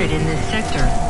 reported in this sector.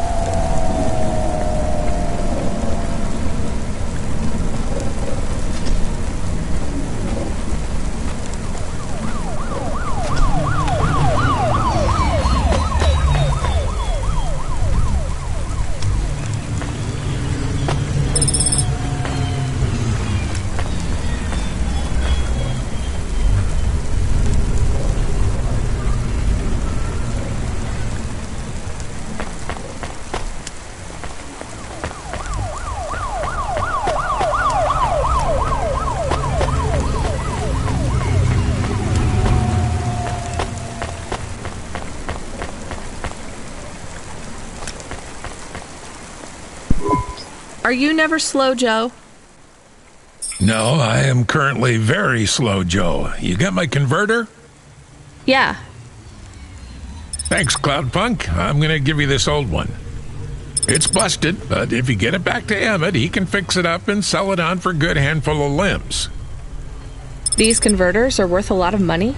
Are you never slow, Joe? No, I am currently very slow, Joe. You got my converter? Yeah. Thanks, Cloudpunk. I'm gonna give you this old one. It's busted, but if you get it back to Emmett, he can fix it up and sell it on for a good handful of limbs. These converters are worth a lot of money?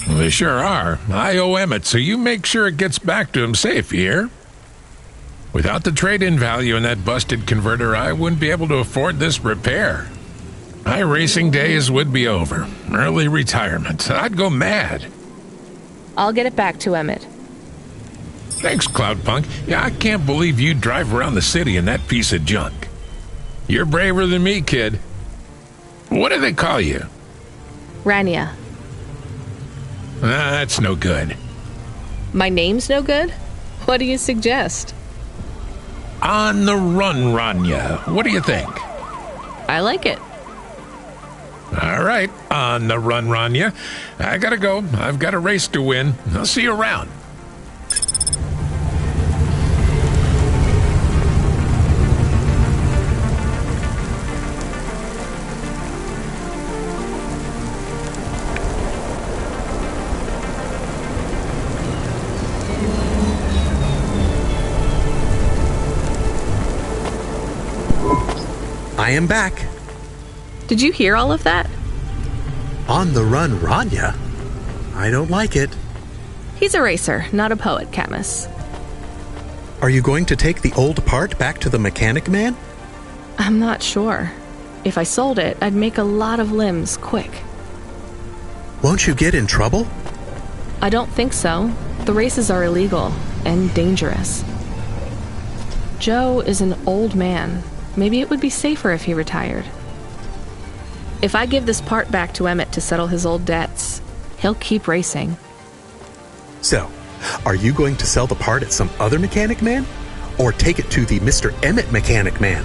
Well, they sure are. I owe Emmett, so you make sure it gets back to him safe, you hear? Without the trade-in value in that busted converter, I wouldn't be able to afford this repair. My racing days would be over. Early retirement. I'd go mad. I'll get it back to Emmett. Thanks, Cloudpunk. Yeah, I can't believe you drive around the city in that piece of junk. You're braver than me, kid. What do they call you? Rania. That's no good. My name's no good? What do you suggest? On the run, Rania. What do you think? I like it. All right, on the run, Rania. I gotta go. I've got a race to win. I'll see you around. I am back. Did you hear all of that? On the run, Rania? I don't like it. He's a racer, not a poet, Camus. Are you going to take the old part back to the mechanic man? I'm not sure. If I sold it, I'd make a lot of limbs quick. Won't you get in trouble? I don't think so. The races are illegal and dangerous. Joe is an old man. Maybe it would be safer if he retired. If I give this part back to Emmett to settle his old debts, he'll keep racing. So, are you going to sell the part at some other mechanic man? Or take it to the Mr. Emmett mechanic man?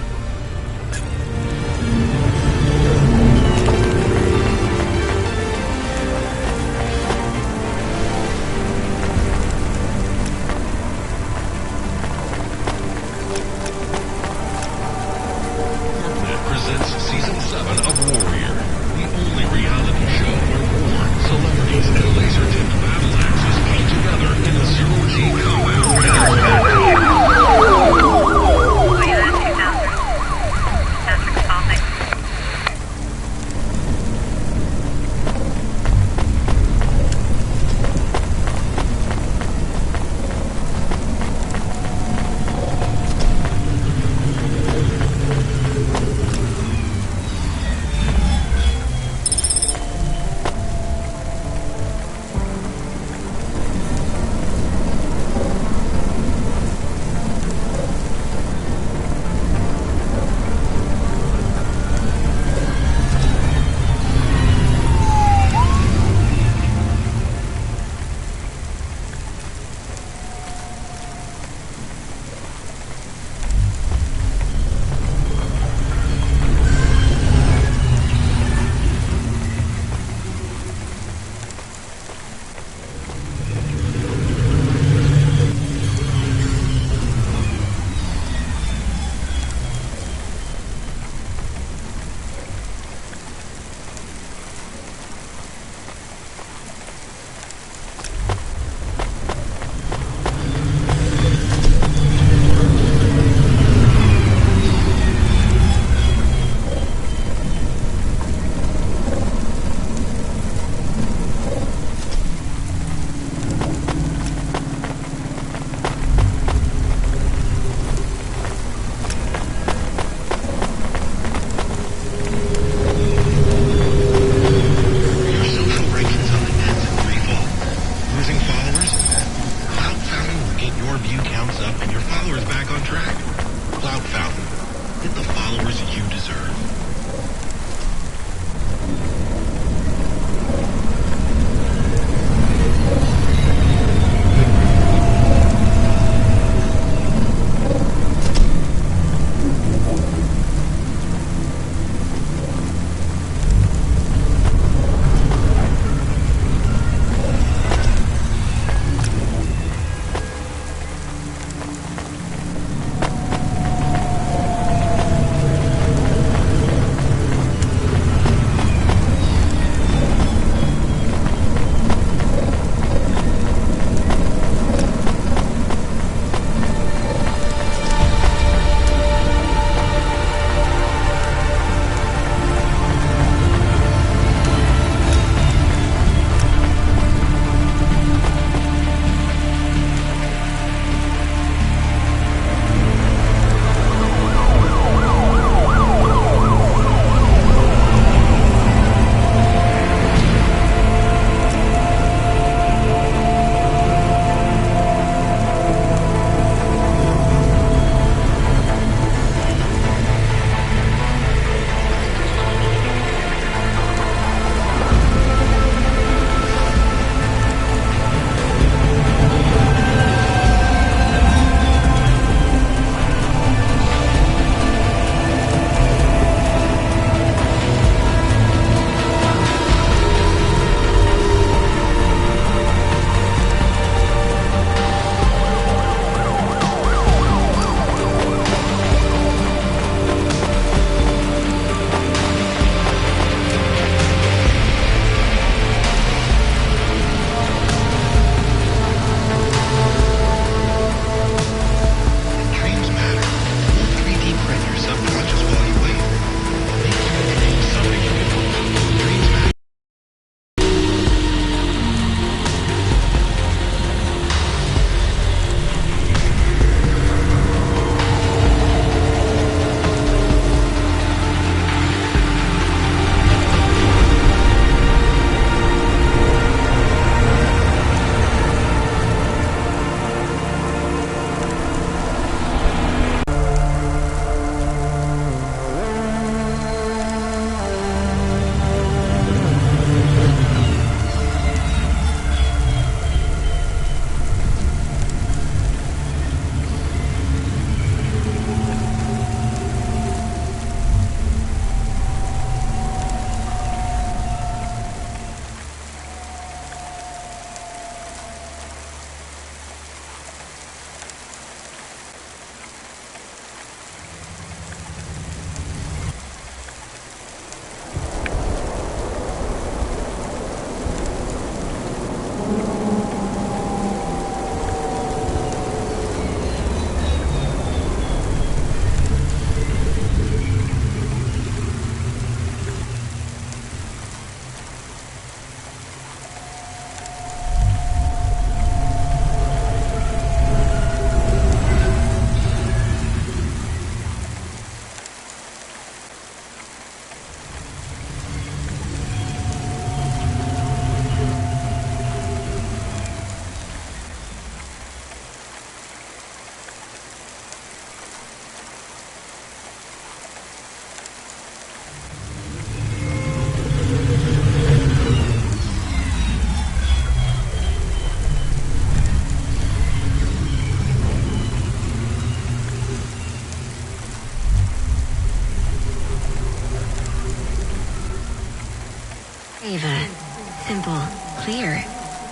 Simple, clear,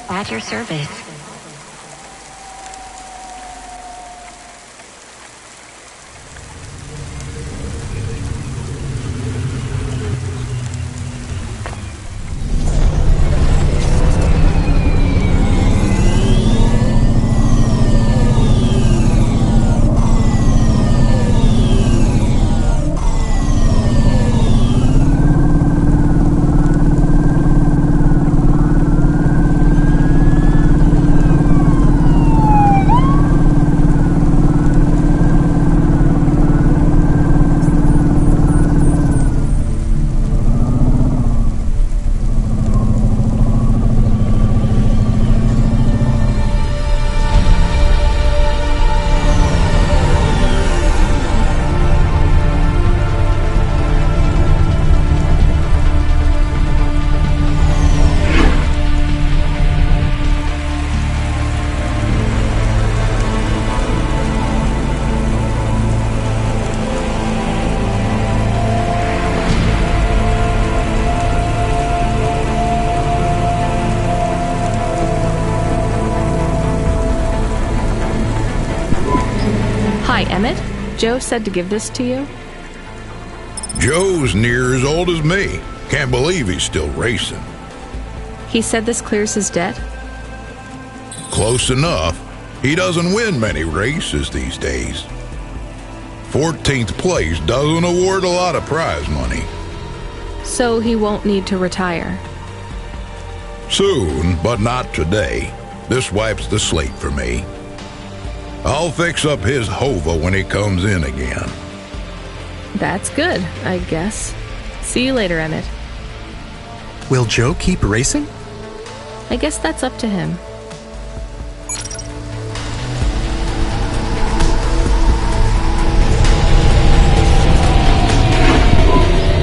at your service. Hi, Emmett. Joe said to give this to you. Joe's near as old as me. Can't believe he's still racing. He said this clears his debt. Close enough. He doesn't win many races these days. 14th place doesn't award a lot of prize money. So he won't need to retire. Soon, but not today. This wipes the slate for me. I'll fix up his hova when he comes in again. That's good, I guess. See you later, Emmett. Will Joe keep racing? I guess that's up to him.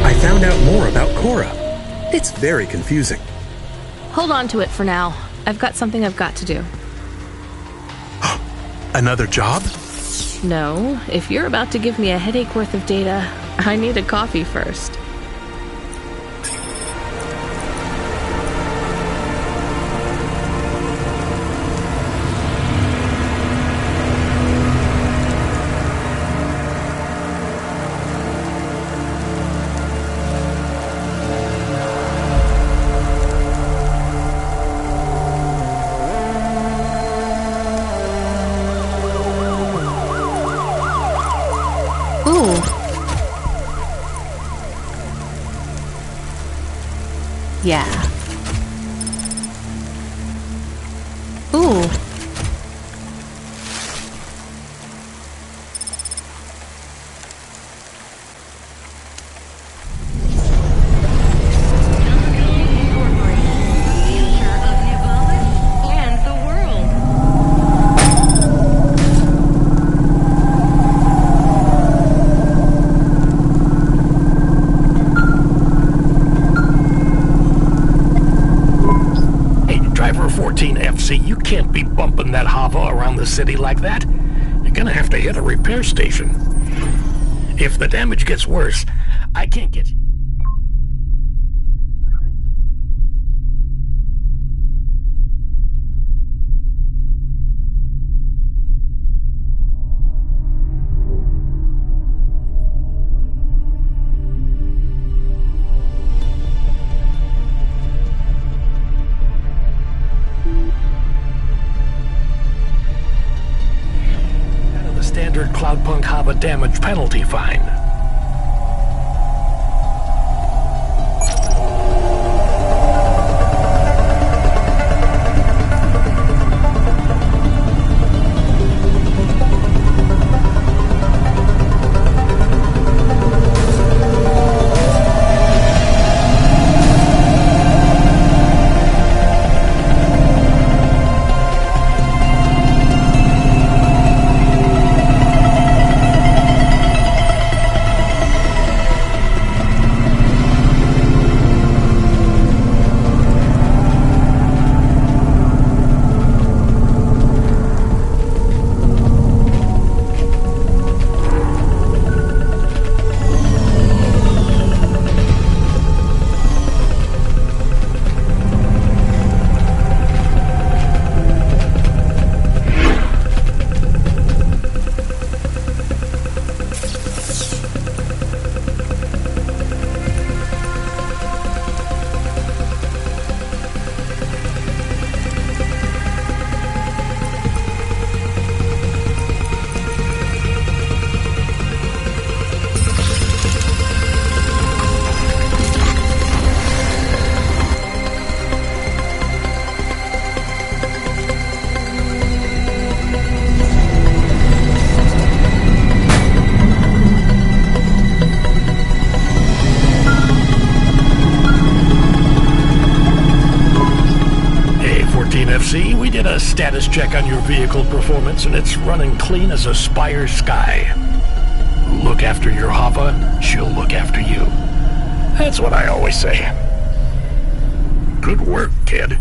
I found out more about Cora. It's very confusing. Hold on to it for now. I've got something I've got to do. Another job? No, if you're about to give me a headache worth of data, I need a coffee first. Yeah. Ooh. You can't be bumping that hava around the city like that. You're gonna have to hit a repair station. If the damage gets worse, I can't get... Standard Cloudpunk hava damage penalty fine. fine, FC. We did a status check on your vehicle performance, and it's running clean as a Spire sky. Look after your Hava, she'll look after you. That's what I always say. Good work, kid.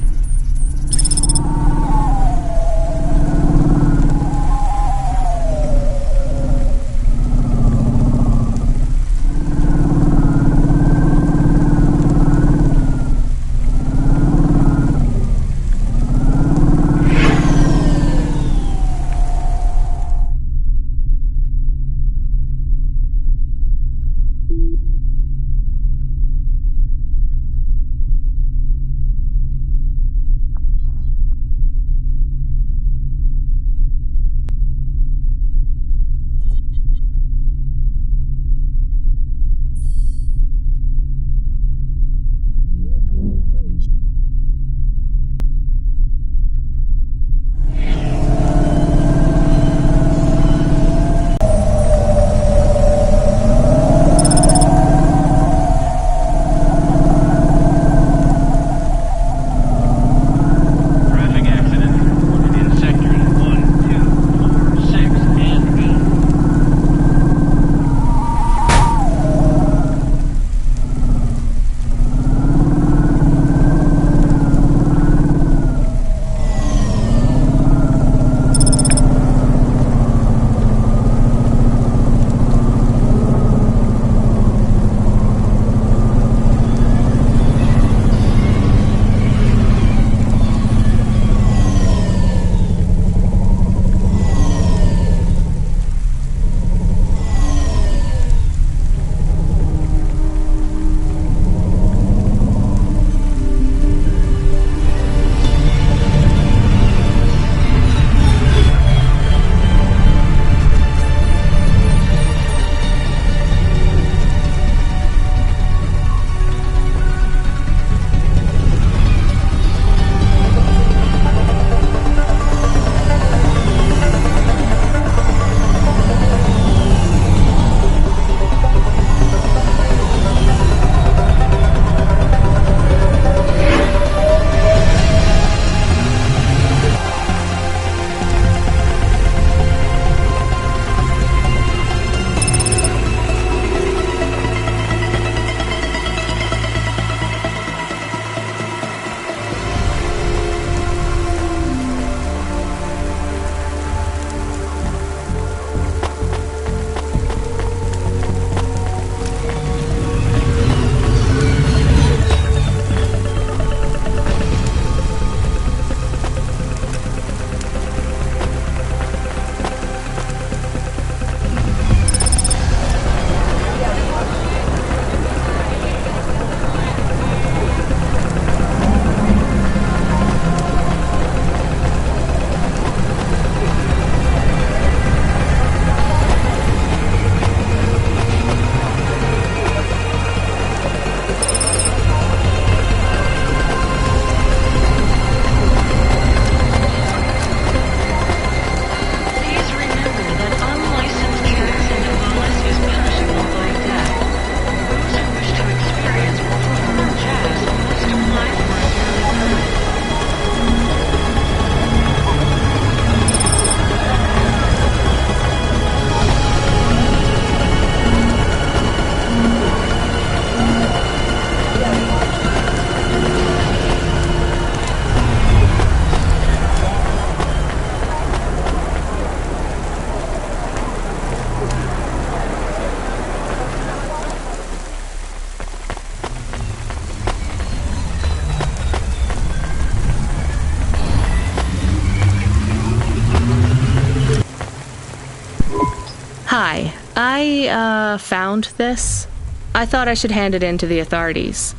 Hi, I found this. I thought I should hand it in to the authorities.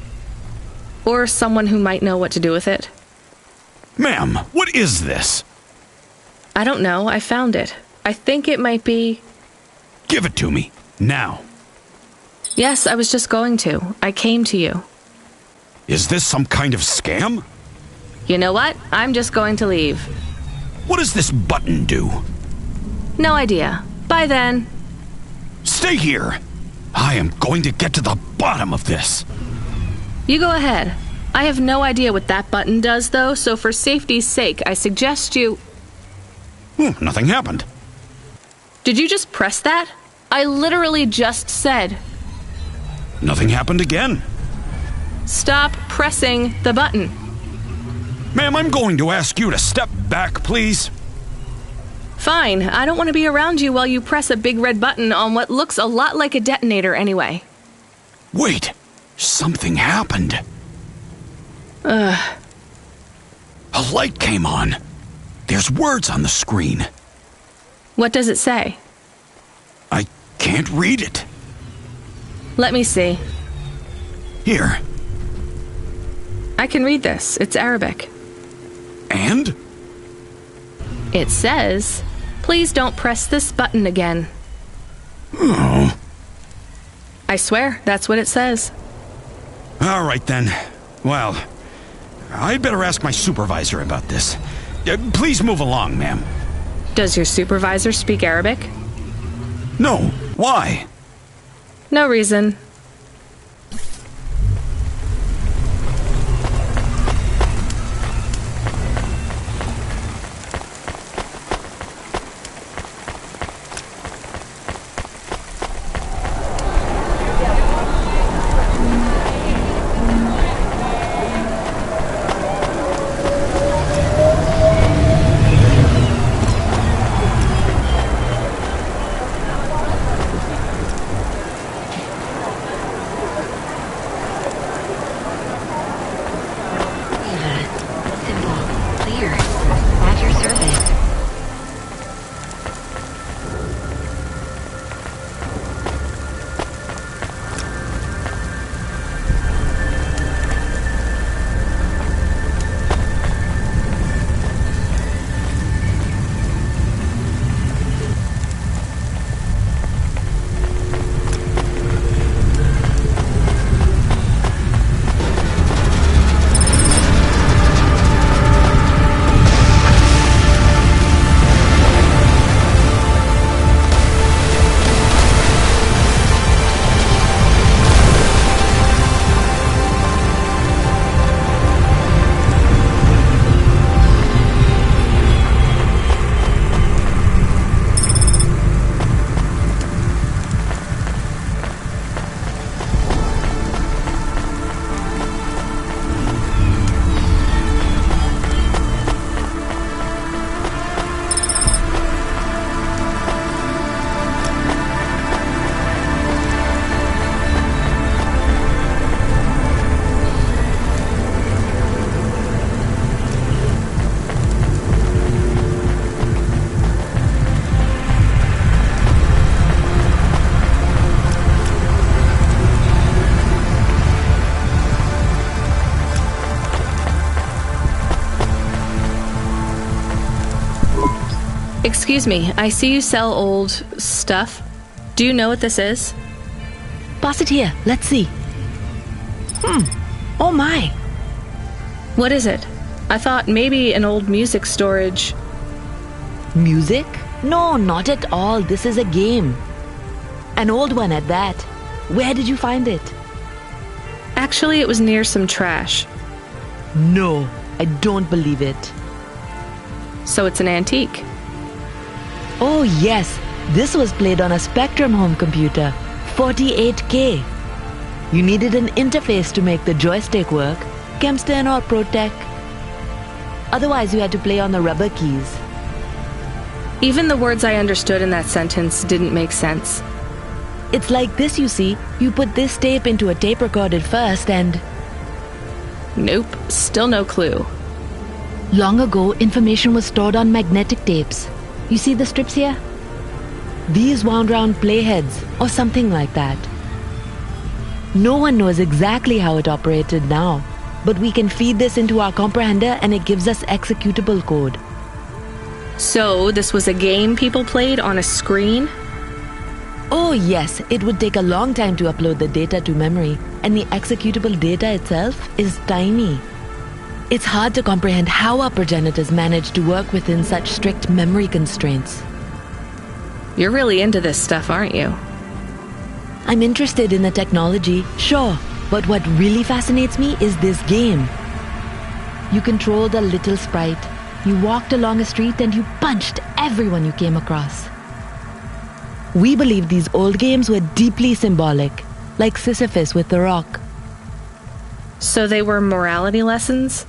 Or someone who might know what to do with it. Ma'am, what is this? I don't know, I found it. I think it might be... Give it to me, now. Yes, I was just going to. I came to you. Is this some kind of scam? You know what? I'm just going to leave. What does this button do? No idea. Bye then. Stay here. I am going to get to the bottom of this. You go ahead. I have no idea what that button does, though, so for safety's sake, I suggest you... Nothing happened. Did you just press that? I literally just said... Nothing happened again. Stop pressing the button. Ma'am, I'm going to ask you to step back, please. Fine, I don't want to be around you while you press a big red button on what looks a lot like a detonator anyway. Wait, something happened. A light came on. There's words on the screen. What does it say? I can't read it. Let me see. Here. I can read this. It's Arabic. And? It says, "Please don't press this button again." Oh. I swear, that's what it says. All right, then. Well, I'd better ask my supervisor about this. Please move along, ma'am. Does your supervisor speak Arabic? No. Why? No reason. Excuse me, I see you sell old stuff. Do you know what this is? Pass it here, let's see. Oh my. What is it? I thought maybe an old music storage. Music? No, not at all. This is a game. An old one at that. Where did you find it? Actually, it was near some trash. No, I don't believe it. So it's an antique. Oh yes, this was played on a Spectrum home computer, 48K. You needed an interface to make the joystick work, Kempston or ProTech. Otherwise you had to play on the rubber keys. Even the words I understood in that sentence didn't make sense. It's like this, you see. You put this tape into a tape recorder first and... Nope, still no clue. Long ago, information was stored on magnetic tapes. You see the strips here? These wound round playheads, or something like that. No one knows exactly how it operated now, but we can feed this into our comprehender and it gives us executable code. So, this was a game people played on a screen? Oh yes, it would take a long time to upload the data to memory, and the executable data itself is tiny. It's hard to comprehend how our progenitors managed to work within such strict memory constraints. You're really into this stuff, aren't you? I'm interested in the technology, sure, But what really fascinates me is this game. You controlled a little sprite. You walked along a street and you punched everyone you came across. We believe these old games were deeply symbolic, like Sisyphus with the rock. So they were morality lessons?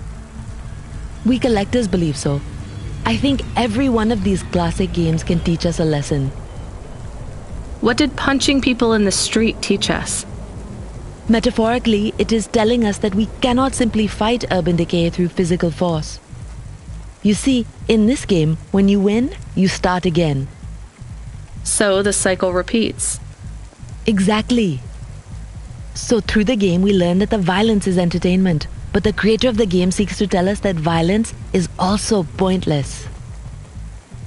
We collectors believe so. I think every one of these classic games can teach us a lesson. What did punching people in the street teach us? Metaphorically, it is telling us that we cannot simply fight urban decay through physical force. You see, in this game, when you win, you start again. So the cycle repeats. Exactly. So through the game, we learn that the violence is entertainment, but the creator of the game seeks to tell us that violence is also pointless.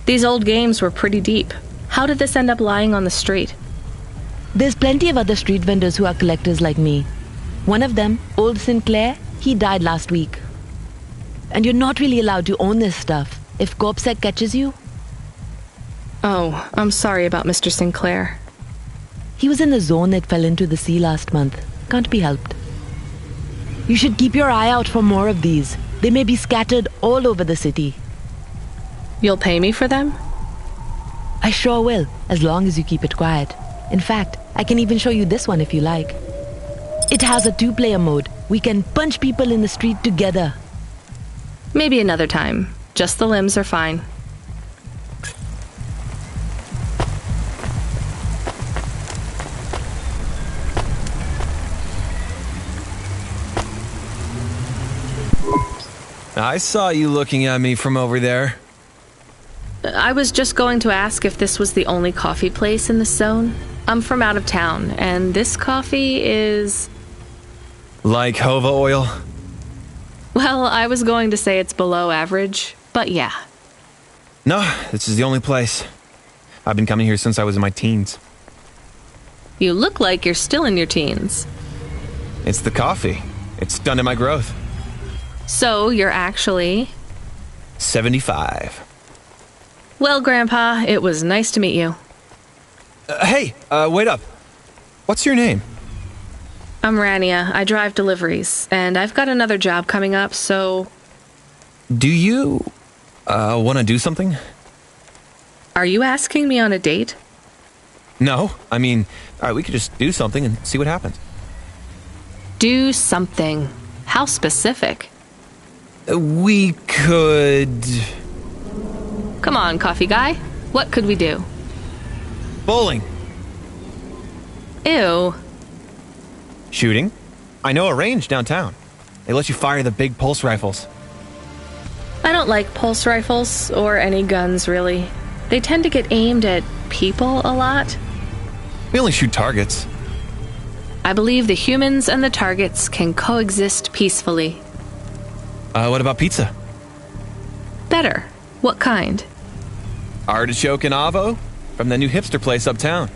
These old games were pretty deep. How did this end up lying on the street? There's plenty of other street vendors who are collectors like me. One of them, Old Sinclair, he died last week. And you're not really allowed to own this stuff. If CorpSec catches you... Oh, I'm sorry about Mr. Sinclair. He was in the zone that fell into the sea last month. Can't be helped. You should keep your eye out for more of these. They may be scattered all over the city. You'll pay me for them? I sure will, as long as you keep it quiet. In fact, I can even show you this one if you like. It has a 2-player mode. We can punch people in the street together. Maybe another time. Just the limbs are fine. I saw you looking at me from over there. I was just going to ask if this was the only coffee place in this zone. I'm from out of town, and this coffee is... Like Hova oil? Well, I was going to say it's below average, but yeah. No, this is the only place. I've been coming here since I was in my teens. You look like you're still in your teens. It's the coffee. It's stunted my growth. So, you're actually... 75. Well, Grandpa, it was nice to meet you. Hey, wait up. What's your name? I'm Rania. I drive deliveries, and I've got another job coming up, so... Do you, want to do something? Are you asking me on a date? No, I mean, alright, we could just do something and see what happens. Do something. How specific? We could... Come on, coffee guy. What could we do? Bowling. Ew. Shooting. I know a range downtown. They let you fire the big pulse rifles. I don't like pulse rifles, or any guns, really. They tend to get aimed at people a lot. We only shoot targets. I believe the humans and the targets can coexist peacefully. What about pizza? Better. What kind? Artichoke and avo? From the new hipster place uptown.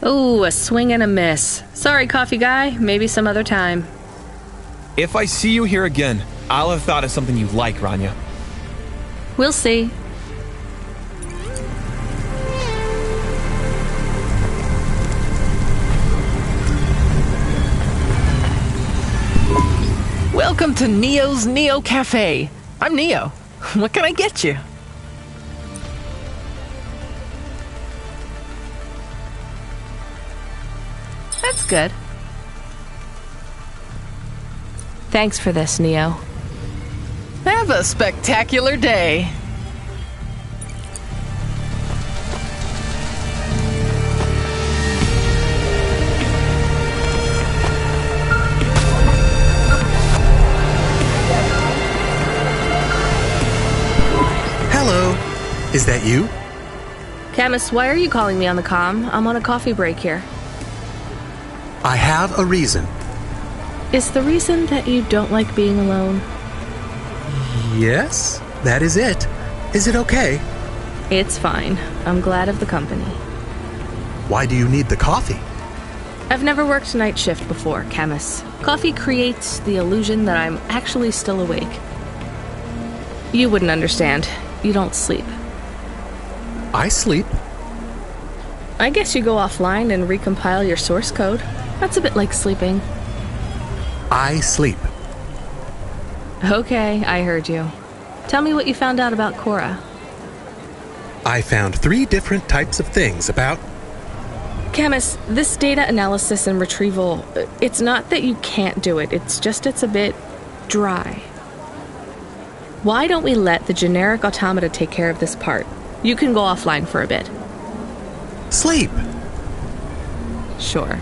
Ooh, a swing and a miss. Sorry, coffee guy. Maybe some other time. If I see you here again, I'll have thought of something you like, Rania. We'll see. Welcome to Neo's Neo Cafe. I'm Neo. What can I get you? That's good. Thanks for this, Neo. Have a spectacular day. Hello. Is that you? Camus, why are you calling me on the comm? I'm on a coffee break here. I have a reason. Is the reason that you don't like being alone? Yes, that is it. Is it okay? It's fine. I'm glad of the company. Why do you need the coffee? I've never worked night shift before, Camus. Coffee creates the illusion that I'm actually still awake. You wouldn't understand. You don't sleep. I sleep. I guess you go offline and recompile your source code. That's a bit like sleeping. I sleep. Okay, I heard you. Tell me what you found out about Cora. I found 3 different types of things about... Camus, this data analysis and retrieval, it's not that you can't do it, it's just it's a bit dry. Why don't we let the generic automata take care of this part? You can go offline for a bit. Sleep. Sure.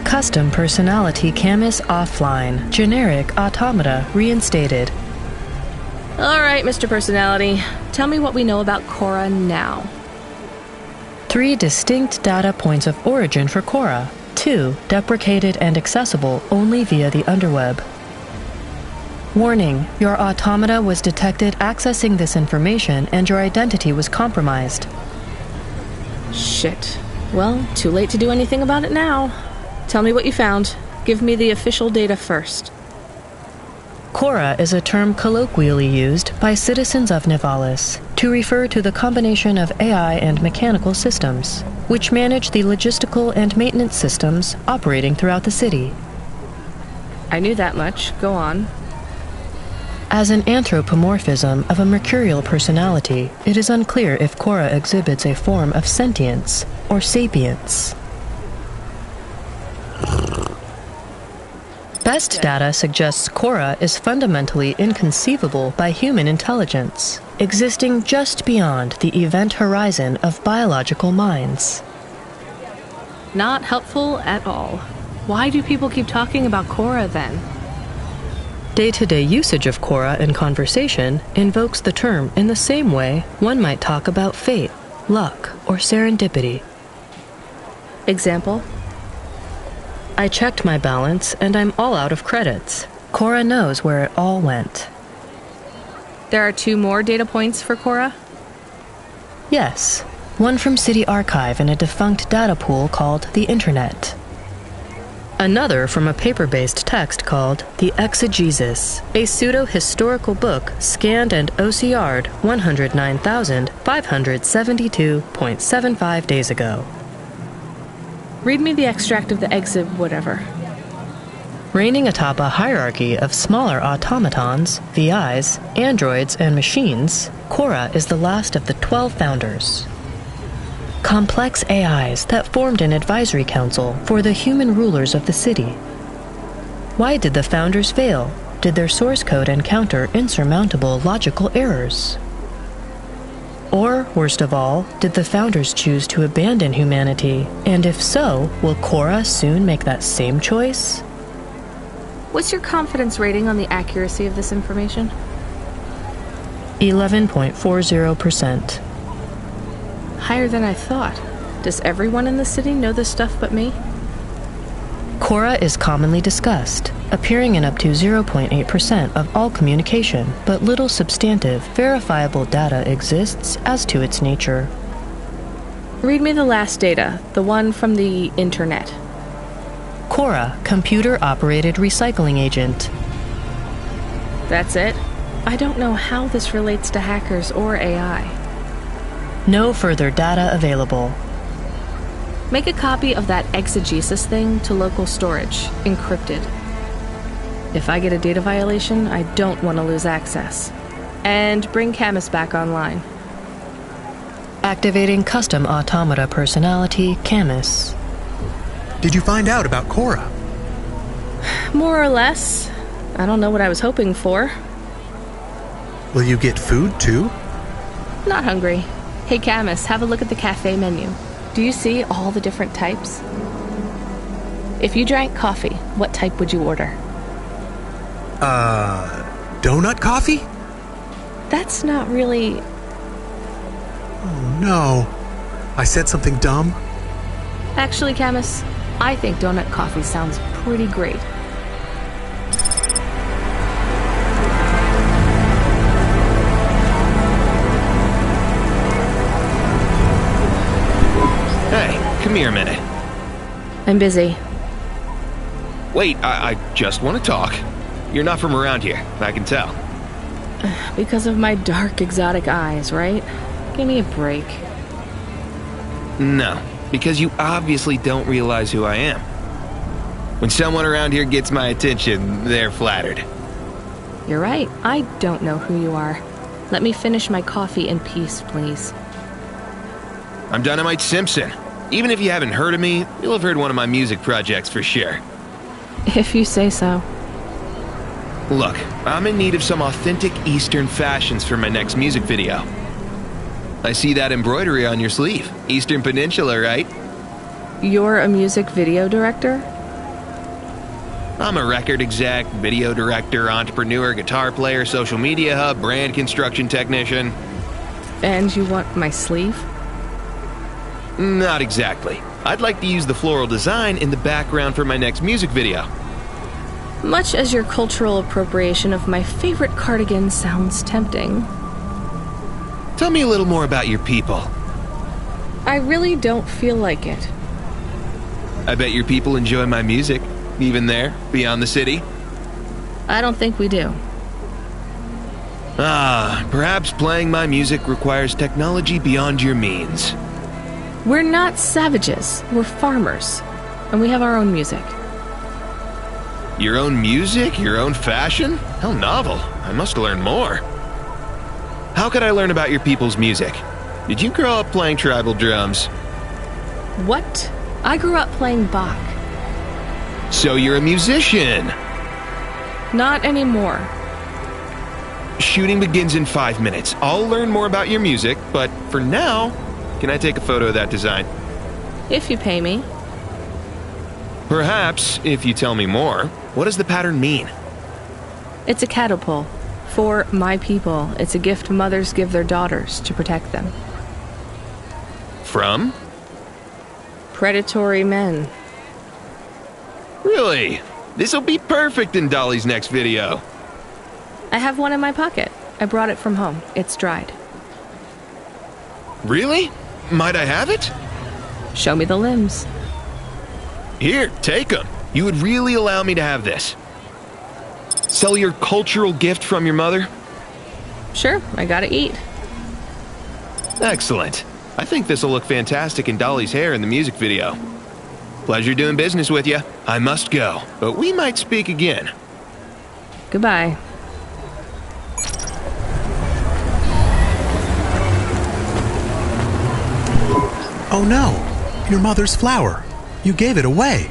Custom personality Camus offline. Generic automata reinstated. All right, Mr. Personality. Tell me what we know about Cora now. 3 distinct data points of origin for Cora. 2 deprecated and accessible only via the underweb. Warning, your automata was detected accessing this information and your identity was compromised. Shit. Well, too late to do anything about it now. Tell me what you found. Give me the official data first. Cora is a term colloquially used by citizens of Nivalis to refer to the combination of AI and mechanical systems, which manage the logistical and maintenance systems operating throughout the city. I knew that much. Go on. As an anthropomorphism of a mercurial personality, it is unclear if Cora exhibits a form of sentience or sapience. Best data suggests Cora is fundamentally inconceivable by human intelligence, existing just beyond the event horizon of biological minds. Not helpful at all. Why do people keep talking about Cora then? Day-to-day usage of Cora in conversation invokes the term in the same way one might talk about fate, luck, or serendipity. Example? I checked my balance and I'm all out of credits. Cora knows where it all went. There are 2 more data points for Cora? Yes, one from City Archive in a defunct data pool called the Internet. Another from a paper-based text called The Exegesis, a pseudo-historical book scanned and OCR'd 109,572.75 days ago. Read me the extract of the exib whatever. Reigning atop a hierarchy of smaller automatons, VIs, androids, and machines, Cora is the last of the 12 founders. Complex AIs that formed an advisory council for the human rulers of the city. Why did the founders fail? Did their source code encounter insurmountable logical errors? Or, worst of all, did the founders choose to abandon humanity? And if so, will Cora soon make that same choice? What's your confidence rating on the accuracy of this information? 11.40%. Higher than I thought. Does everyone in the city know this stuff but me? Cora is commonly discussed, appearing in up to 0.8% of all communication, but little substantive, verifiable data exists as to its nature. Read me the last data, the one from the Internet. Cora, computer-operated recycling agent. That's it? I don't know how this relates to hackers or AI. No further data available. Make a copy of that exegesis thing to local storage, encrypted. If I get a data violation, I don't want to lose access. And bring Camus back online. Activating custom automata personality, Camus. Did you find out about Cora? More or less. I don't know what I was hoping for. Will you get food too? Not hungry. Hey Camus, have a look at the cafe menu. Do you see all the different types? If you drank coffee, what type would you order? Donut coffee? That's not really... Oh no. I said something dumb? Actually, Camus, I think donut coffee sounds pretty great. Hey, come here a minute. I'm busy. Wait, I just want to talk. You're not from around here, I can tell. Because of my dark, exotic eyes, right? Give me a break. No, because you obviously don't realize who I am. When someone around here gets my attention, they're flattered. You're right. I don't know who you are. Let me finish my coffee in peace, please. I'm Dynamite Simpson. Even if you haven't heard of me, you'll have heard one of my music projects for sure. If you say so. Look, I'm in need of some authentic Eastern fashions for my next music video. I see that embroidery on your sleeve. Eastern Peninsula, right? You're a music video director? I'm a record exec, video director, entrepreneur, guitar player, social media hub, brand construction technician. And you want my sleeve? Not exactly. I'd like to use the floral design in the background for my next music video. Much as your cultural appropriation of my favorite cardigan sounds tempting. Tell me a little more about your people. I really don't feel like it. I bet your people enjoy my music, even there, beyond the city. I don't think we do. Perhaps playing my music requires technology beyond your means. We're not savages. We're farmers. And we have our own music. Your own music? Your own fashion? How novel. I must learn more. How could I learn about your people's music? Did you grow up playing tribal drums? What? I grew up playing Bach. So you're a musician? Not anymore. Shooting begins in 5 minutes. I'll learn more about your music, but for now, can I take a photo of that design? If you pay me. Perhaps, if you tell me more. What does the pattern mean? It's a catapult. For my people, it's a gift mothers give their daughters to protect them. From? Predatory men. Really? This'll be perfect in Dolly's next video. I have one in my pocket. I brought it from home. It's dried. Really? Might I have it? Show me the limbs. Here, take them. You would really allow me to have this? Sell your cultural gift from your mother? Sure, I gotta eat. Excellent. I think this'll look fantastic in Dolly's hair in the music video. Pleasure doing business with you. I must go, but we might speak again. Goodbye. Oh no, your mother's flower. You gave it away.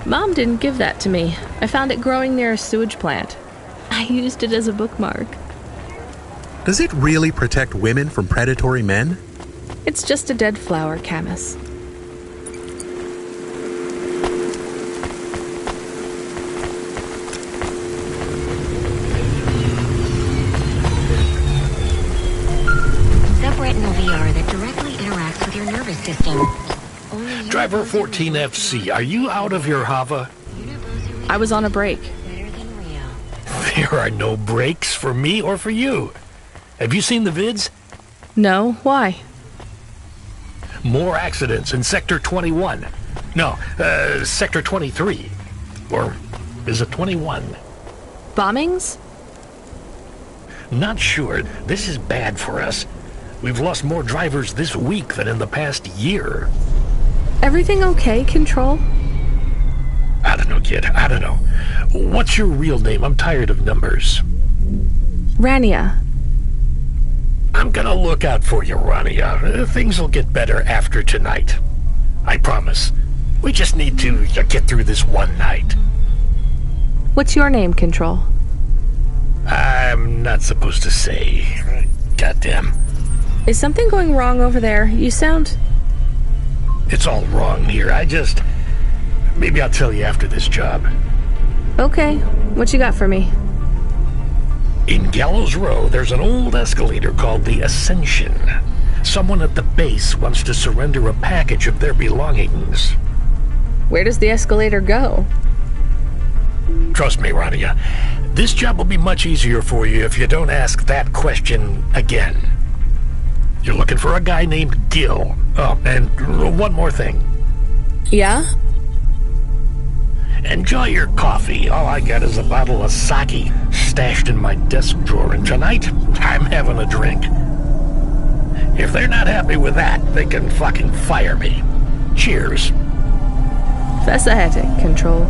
Mom didn't give that to me. I found it growing near a sewage plant. I used it as a bookmark. Does it really protect women from predatory men? It's just a dead flower, Camus. Subretinal VR that directly interacts with your nervous system. Driver 14FC, are you out of your Hava? I was on a break. There are no breaks for me or for you. Have you seen the vids? No, why? More accidents in Sector 21. No, Sector 23. Or is it 21? Bombings? Not sure. This is bad for us. We've lost more drivers this week than in the past year. Everything okay, Control? I don't know, kid. I don't know. What's your real name? I'm tired of numbers. Rania. I'm gonna look out for you, Rania. Things will get better after tonight. I promise. We just need to get through this one night. What's your name, Control? I'm not supposed to say. Goddamn. Is something going wrong over there? You sound... It's all wrong here. Maybe I'll tell you after this job. Okay. What you got for me? In Gallows Row, there's an old escalator called the Ascension. Someone at the base wants to surrender a package of their belongings. Where does the escalator go? Trust me, Rania. This job will be much easier for you if you don't ask that question again. You're looking for a guy named Gil. Oh, and one more thing. Yeah? Enjoy your coffee. All I got is a bottle of sake stashed in my desk drawer, and tonight, I'm having a drink. If they're not happy with that, they can fucking fire me. Cheers. Fasahetic, Control.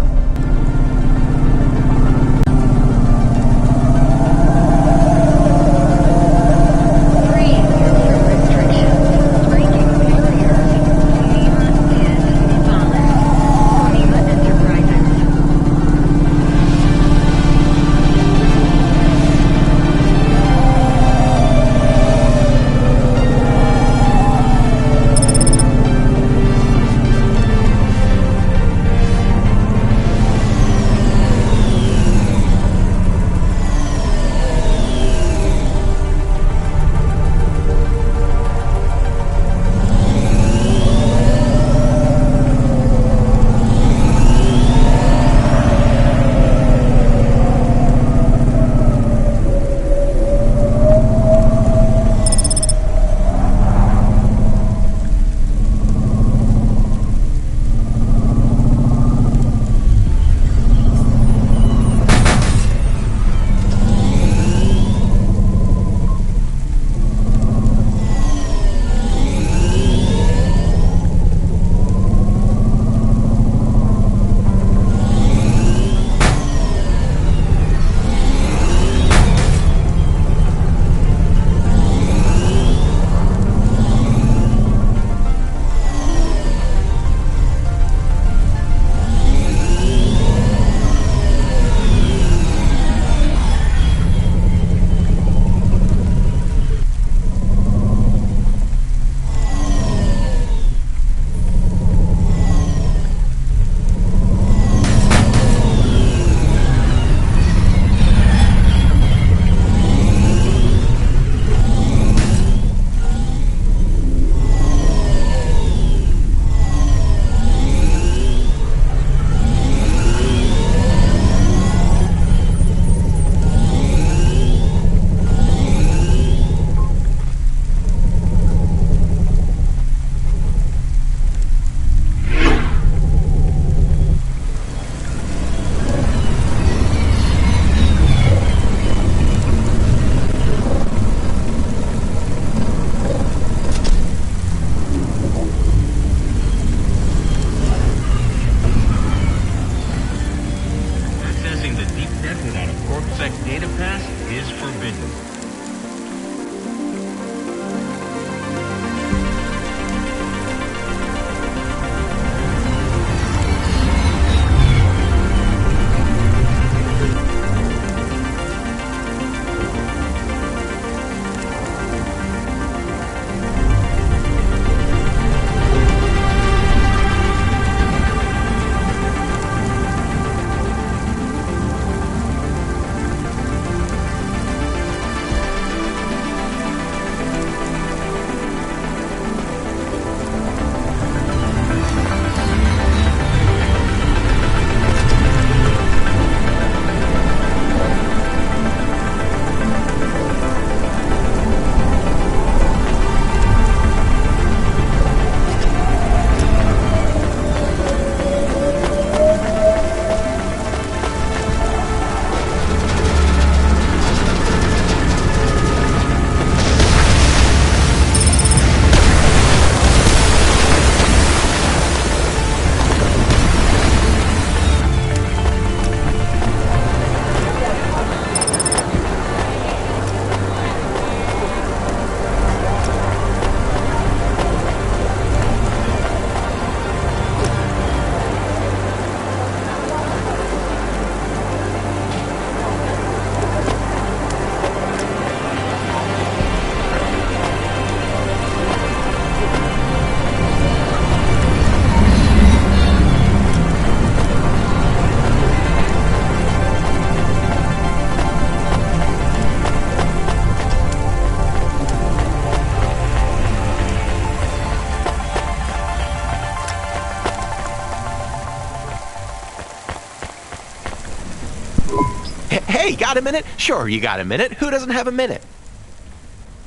Hey, got a minute? Sure, you got a minute. Who doesn't have a minute?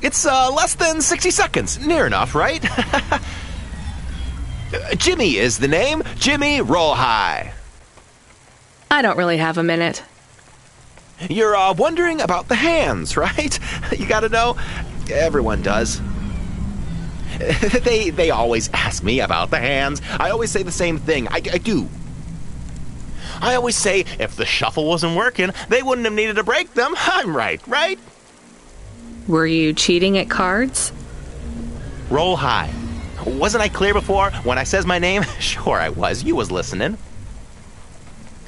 It's less than 60 seconds. Near enough, right? Jimmy is the name. Jimmy, roll high. I don't really have a minute. You're wondering about the hands, right? You gotta know. Everyone does. They always ask me about the hands. I always say the same thing. I do. I always say if the shuffle wasn't working, they wouldn't have needed to break them. I'm right? Were you cheating at cards? Roll high. Wasn't I clear before when I says my name? Sure I was. You was listening.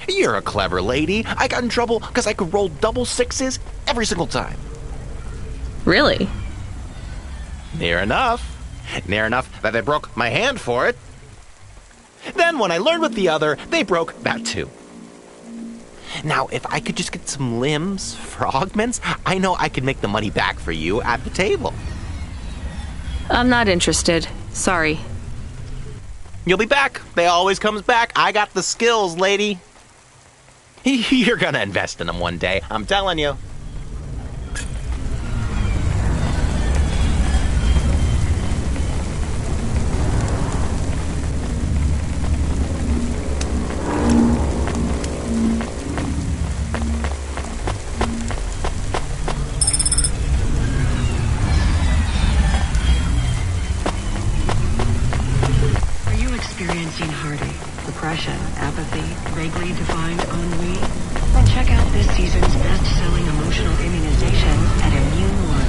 You're a clever lady. I got in trouble because I could roll double sixes every single time. Really? Near enough. Near enough that they broke my hand for it. Then when I learned with the other, they broke that too. Now, if I could just get some limbs for augments, I know I could make the money back for you at the table. I'm not interested. Sorry. You'll be back. They always comes back. I got the skills, lady. You're gonna invest in them one day. I'm telling you. Experiencing heartache, depression, apathy, vaguely defined ennui? Then check out this season's best-selling emotional immunization at Immune One.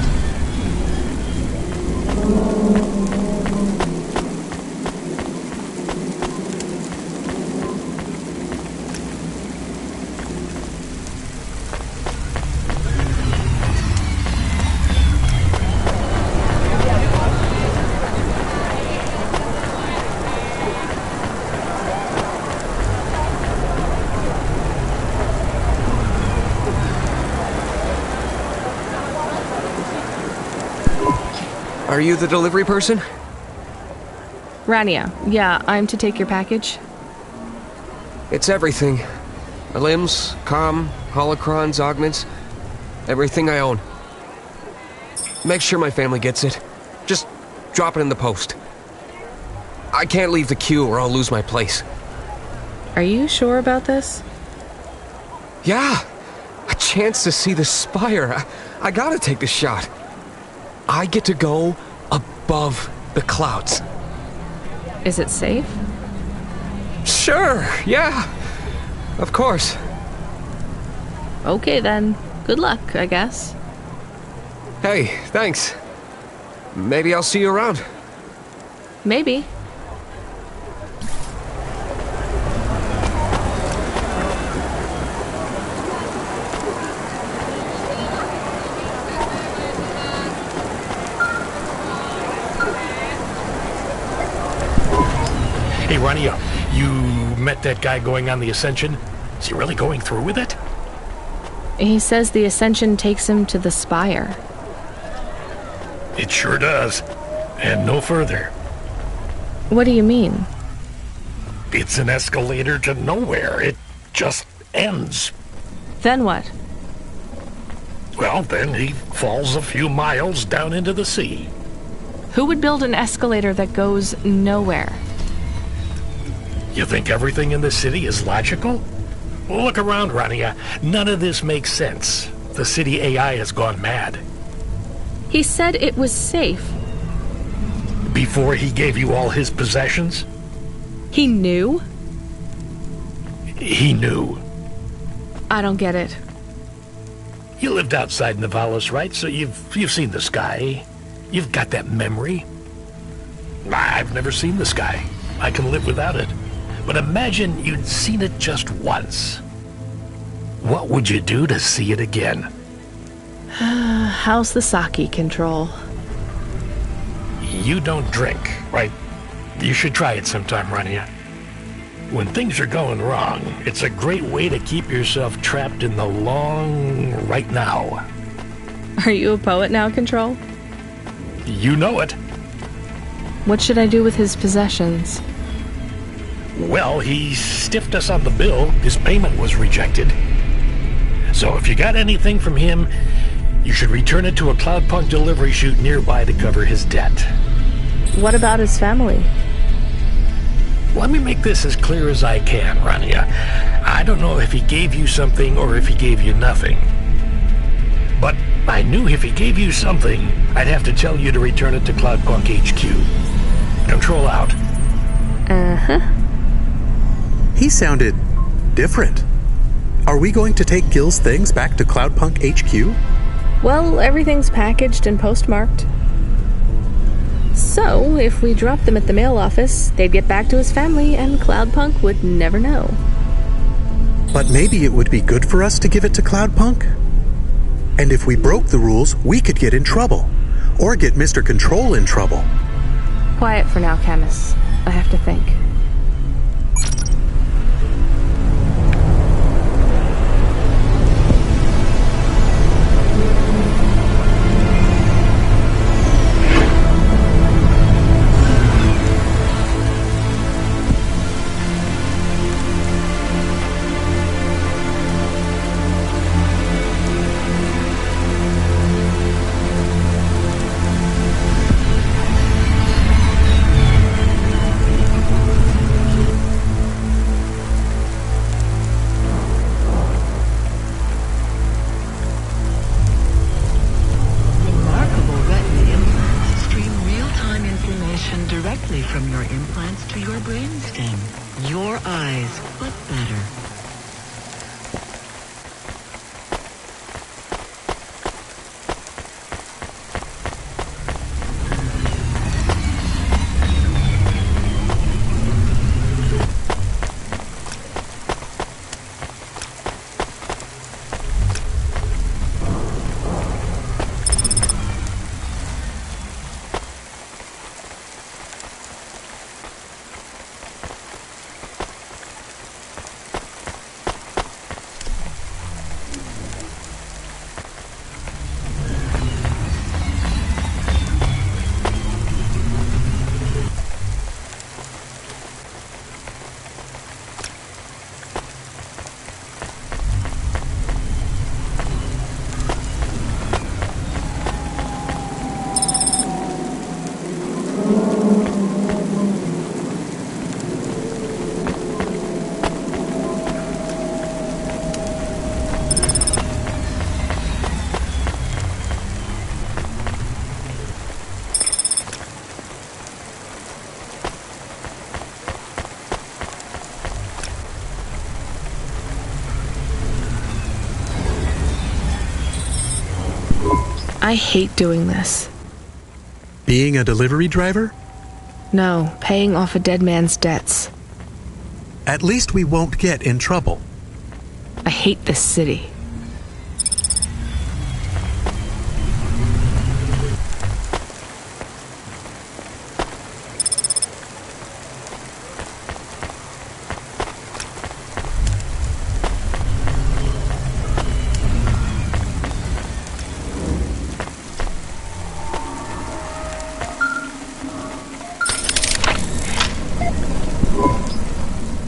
Are you the delivery person? Rania, yeah, I'm to take your package. It's everything. Limbs, comm, holocrons, augments. Everything I own. Make sure my family gets it. Just drop it in the post. I can't leave the queue or I'll lose my place. Are you sure about this? Yeah! A chance to see the spire. I gotta take the shot. I get to go above the clouds. Is it safe? Sure, yeah. Of course. Okay then. Good luck, I guess. Hey, thanks. Maybe I'll see you around. Maybe. Hey, Rania, you met that guy going on the Ascension? Is he really going through with it? He says the Ascension takes him to the spire. It sure does. And no further. What do you mean? It's an escalator to nowhere. It just ends. Then what? Well, then he falls a few miles down into the sea. Who would build an escalator that goes nowhere? You think everything in the city is logical? Look around, Rania. None of this makes sense. The city AI has gone mad. He said it was safe. Before he gave you all his possessions? He knew? He knew. I don't get it. You lived outside Nivalis, right? So you've seen the sky. You've got that memory. I've never seen the sky. I can live without it. But imagine you'd seen it just once. What would you do to see it again? How's the sake control? You don't drink, right? You should try it sometime, Rania. When things are going wrong, it's a great way to keep yourself trapped in the long right now. Are you a poet now, Control? You know it. What should I do with his possessions? Well, he stiffed us on the bill. His payment was rejected. So if you got anything from him, you should return it to a Cloudpunk delivery chute nearby to cover his debt. What about his family? Let me make this as clear as I can, Rania. I don't know if he gave you something or if he gave you nothing. But I knew if he gave you something, I'd have to tell you to return it to Cloudpunk HQ. Control out. Uh-huh. He sounded different. Are we going to take Gil's things back to Cloudpunk HQ? Well, everything's packaged and postmarked. So, if we dropped them at the mail office, they'd get back to his family and Cloudpunk would never know. But maybe it would be good for us to give it to Cloudpunk? And if we broke the rules, we could get in trouble. Or get Mr. Control in trouble. Quiet for now, Camus. I have to think. Directly from your implants to your brainstem. Your eyes, but better. I hate doing this. Being a delivery driver? No, paying off a dead man's debts. At least we won't get in trouble. I hate this city.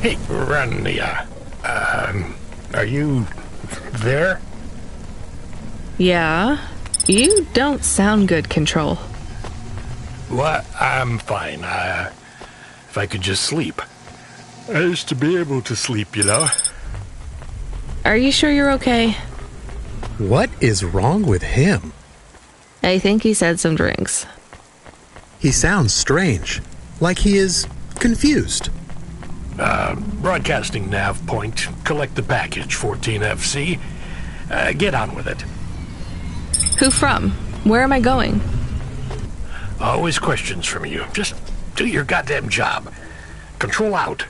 Hey, Rania. Are you there? Yeah? You don't sound good, Control. What? I'm fine. If I could just sleep. I used to be able to sleep, you know? Are you sure you're okay? What is wrong with him? I think he said some drinks. He sounds strange. Like he is confused. Broadcasting nav point. Collect the package, 14FC. Get on with it. Who from? Where am I going? Always questions from you. Just do your goddamn job. Control out.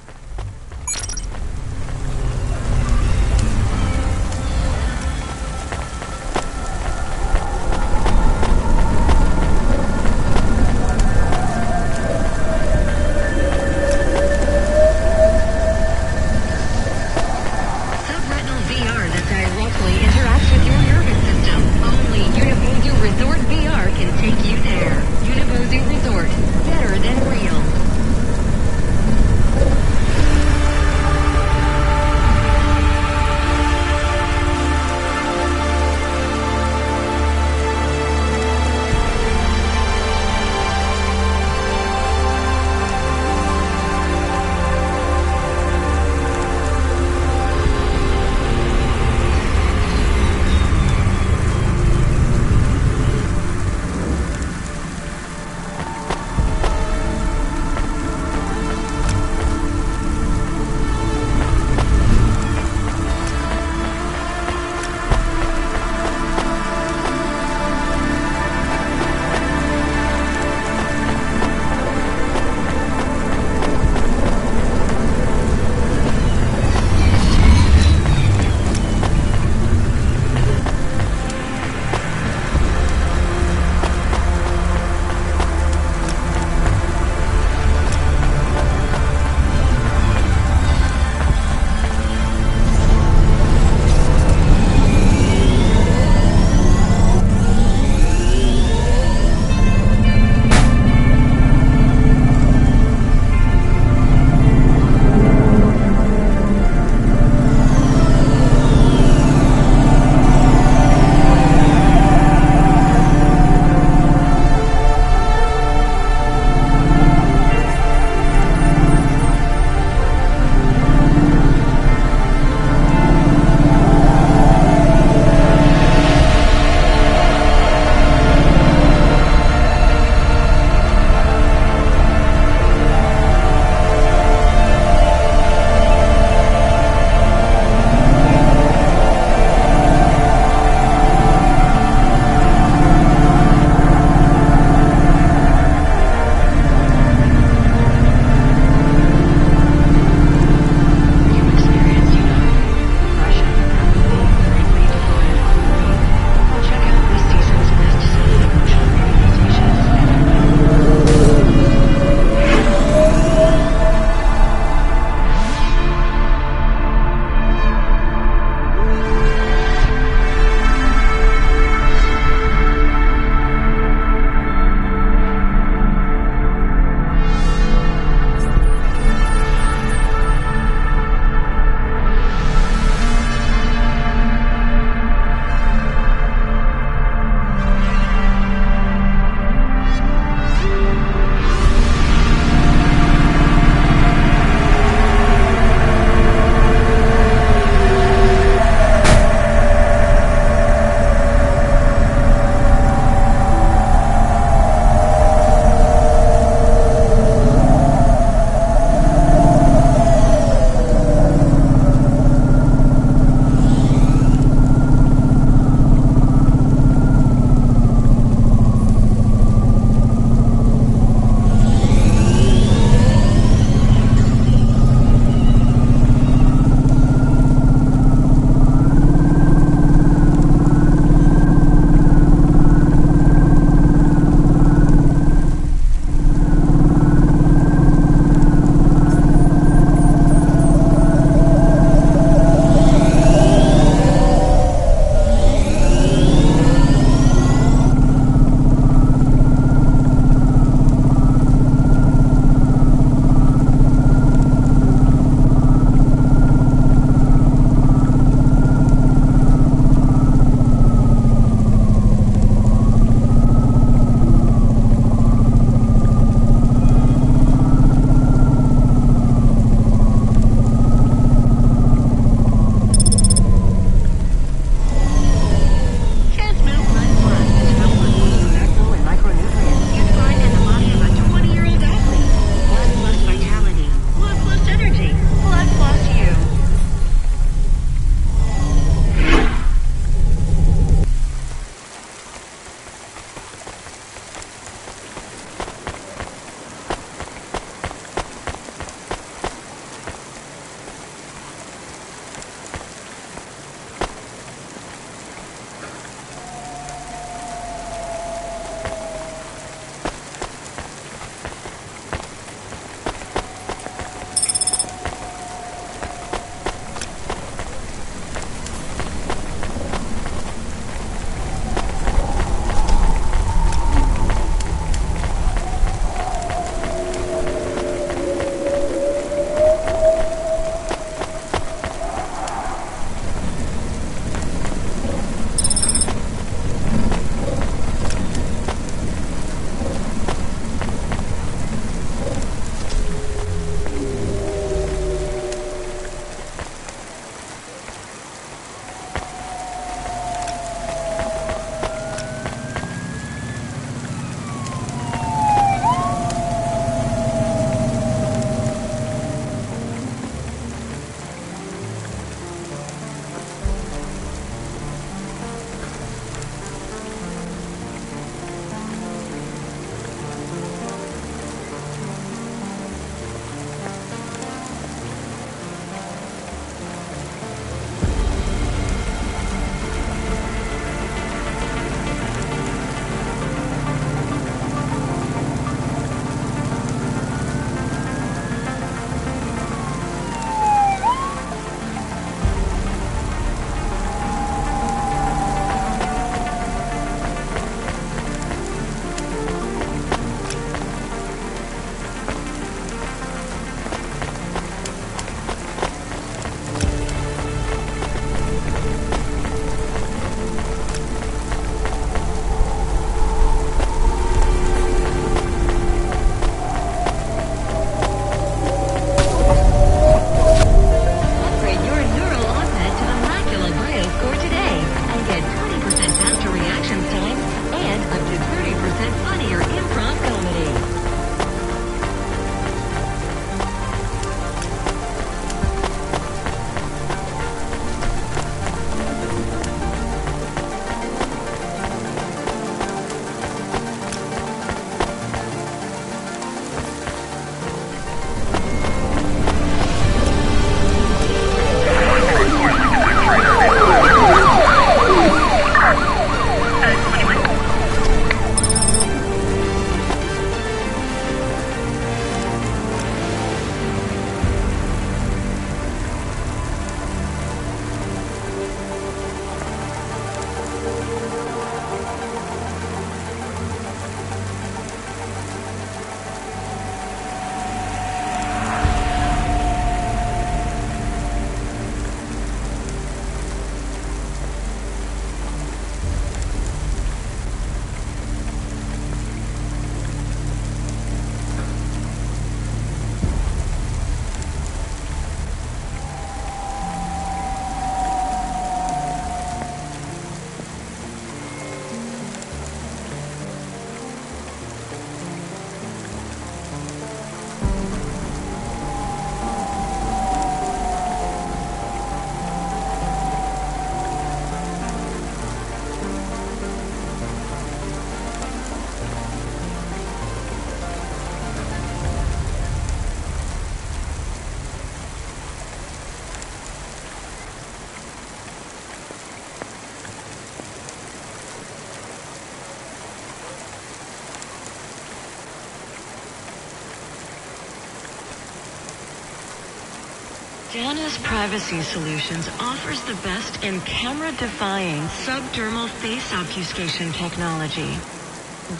Janus Privacy Solutions offers the best in camera-defying subdermal face obfuscation technology.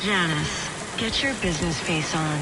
Janus, get your business face on.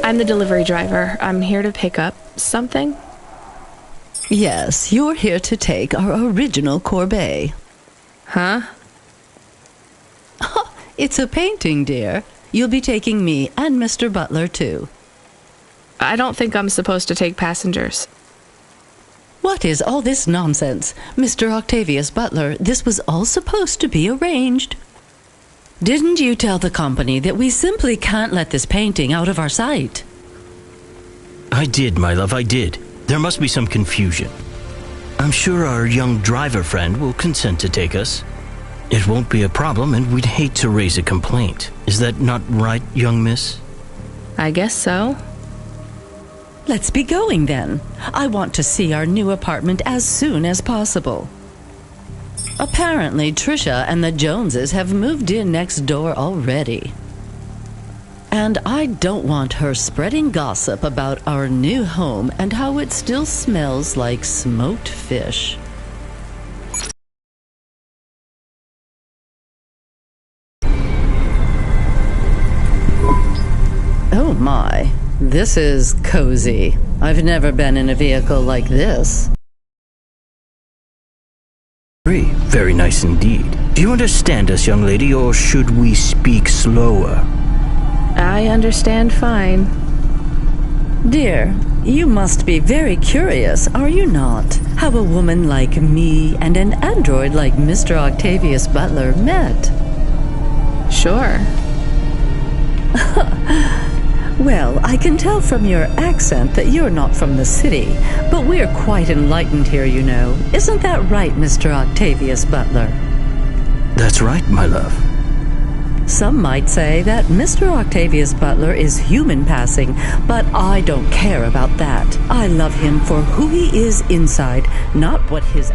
I'm the delivery driver. I'm here to pick up something. Yes, you're here to take our original corbeille. Huh? It's a painting, dear. You'll be taking me and Mr. Butler, too. I don't think I'm supposed to take passengers. What is all this nonsense? Mr. Octavius Butler, this was all supposed to be arranged. Didn't you tell the company that we simply can't let this painting out of our sight? I did, my love, I did. There must be some confusion. I'm sure our young driver friend will consent to take us. It won't be a problem, and we'd hate to raise a complaint. Is that not right, young miss? I guess so. Let's be going then. I want to see our new apartment as soon as possible. Apparently, Trisha and the Joneses have moved in next door already. And I don't want her spreading gossip about our new home and how it still smells like smoked fish. Oh my, this is cozy. I've never been in a vehicle like this. Very nice indeed. Do you understand us, young lady, or should we speak slower? I understand fine. Dear, you must be very curious, are you not? How a woman like me and an android like Mr. Octavius Butler met. Sure. Well, I can tell from your accent that you're not from the city, but we're quite enlightened here, you know. Isn't that right, Mr. Octavius Butler? That's right, my love. Some might say that Mr. Octavius Butler is human passing, but I don't care about that. I love him for who he is inside, not what his...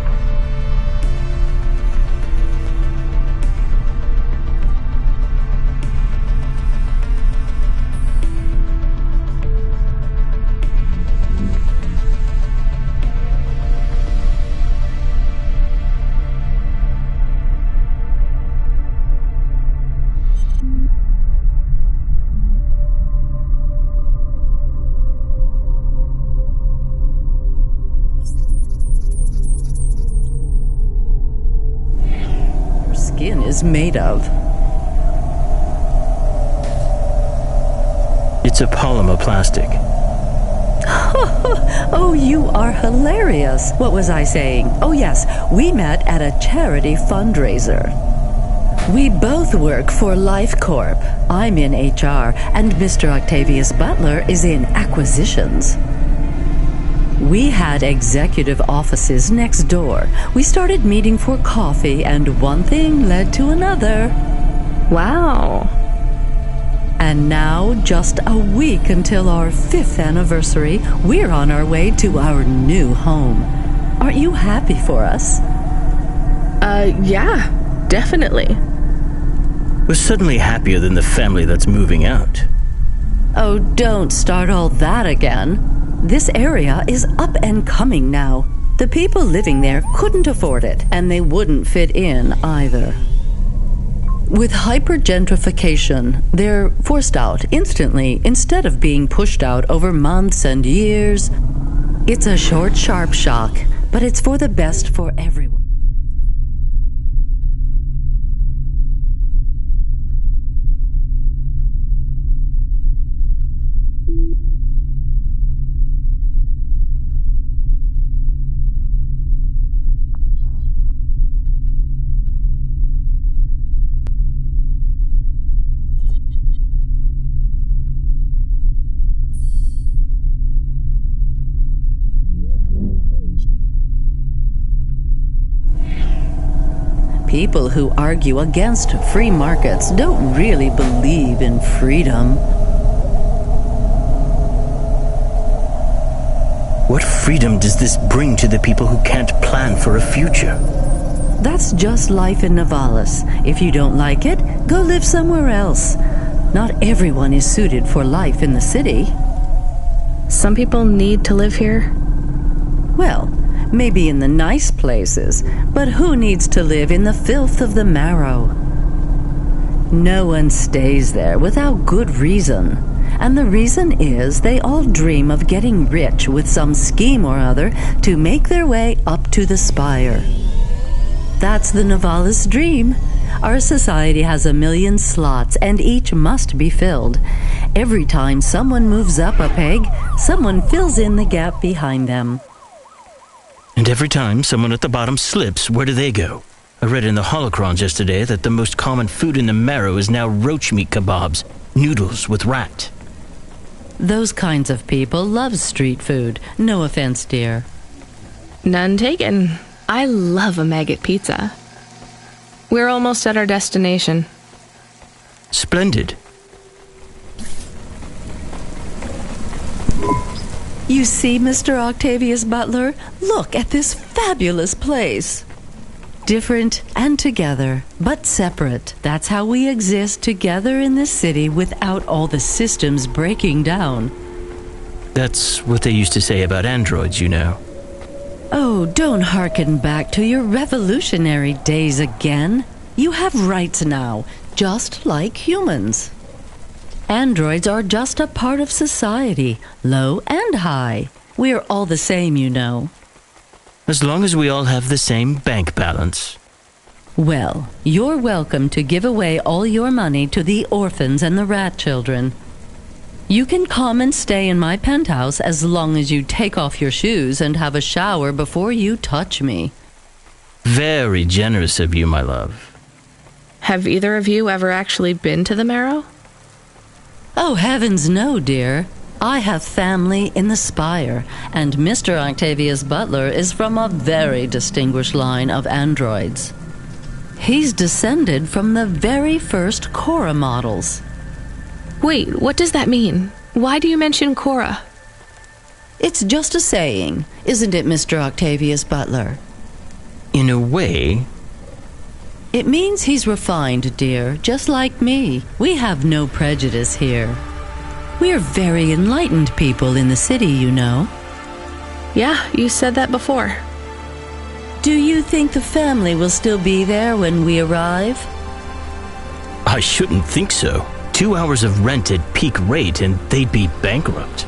is made of. It's a polymer plastic. Oh, you are hilarious. What was I saying? Oh, yes, we met at a charity fundraiser. We both work for Life Corp. I'm in HR, and Mr. Octavius Butler is in acquisitions. We had executive offices next door. We started meeting for coffee, and one thing led to another. Wow. And now, just a week until our 5th anniversary, we're on our way to our new home. Aren't you happy for us? Yeah, definitely. We're suddenly happier than the family that's moving out. Oh, don't start all that again. This area is up and coming now. The people living there couldn't afford it, and they wouldn't fit in either. With hypergentrification, they're forced out instantly instead of being pushed out over months and years. It's a short, sharp shock, but it's for the best for everyone. People who argue against free markets don't really believe in freedom. What freedom does this bring to the people who can't plan for a future? That's just life in Navalis. If you don't like it, go live somewhere else. Not everyone is suited for life in the city. Some people need to live here. Well, maybe in the nice places, but who needs to live in the filth of the marrow? No one stays there without good reason. And the reason is they all dream of getting rich with some scheme or other to make their way up to the spire. That's the Navalis dream. Our society has 1 million slots, and each must be filled. Every time someone moves up a peg, someone fills in the gap behind them. And every time someone at the bottom slips, where do they go? I read in the holocrons yesterday that the most common food in the marrow is now roach meat kebabs, noodles with rat. Those kinds of people love street food. No offense, dear. None taken. I love a maggot pizza. We're almost at our destination. Splendid. You see, Mr. Octavius Butler? Look at this fabulous place. Different and together, but separate. That's how we exist together in this city without all the systems breaking down. That's what they used to say about androids, you know. Oh, don't hearken back to your revolutionary days again. You have rights now, just like humans. Androids are just a part of society, low and high. We are all the same, you know. As long as we all have the same bank balance. Well, you're welcome to give away all your money to the orphans and the rat children. You can come and stay in my penthouse as long as you take off your shoes and have a shower before you touch me. Very generous of you, my love. Have either of you ever actually been to the marrow? Oh, heavens no, dear. I have family in the Spire, and Mr. Octavius Butler is from a very distinguished line of androids. He's descended from the very first Cora models. Wait, what does that mean? Why do you mention Cora? It's just a saying, isn't it, Mr. Octavius Butler? In a way. It means he's refined, dear, just like me. We have no prejudice here. We're very enlightened people in the city, you know. Yeah, you said that before. Do you think the family will still be there when we arrive? I shouldn't think so. 2 hours of rent at peak rate and they'd be bankrupt.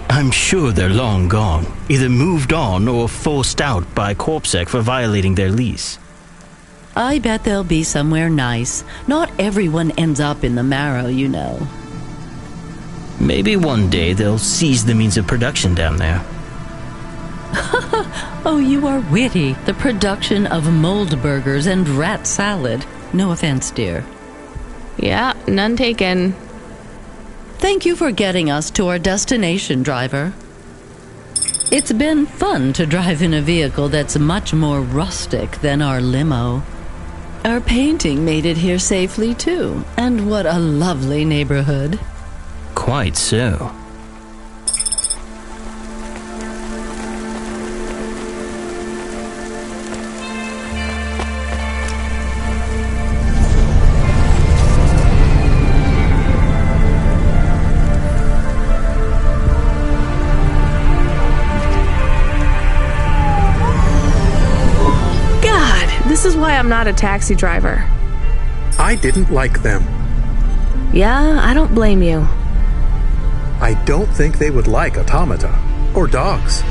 I'm sure they're long gone, either moved on or forced out by Corpsec for violating their lease. I bet they'll be somewhere nice. Not everyone ends up in the marrow, you know. Maybe one day they'll seize the means of production down there. Oh, you are witty. The production of mold burgers and rat salad. No offense, dear. Yeah, none taken. Thank you for getting us to our destination, driver. It's been fun to drive in a vehicle that's much more rustic than our limo. Our painting made it here safely, too. And what a lovely neighborhood. Quite so. I'm not a taxi driver. I didn't like them. Yeah, I don't blame you. I don't think they would like automata or dogs.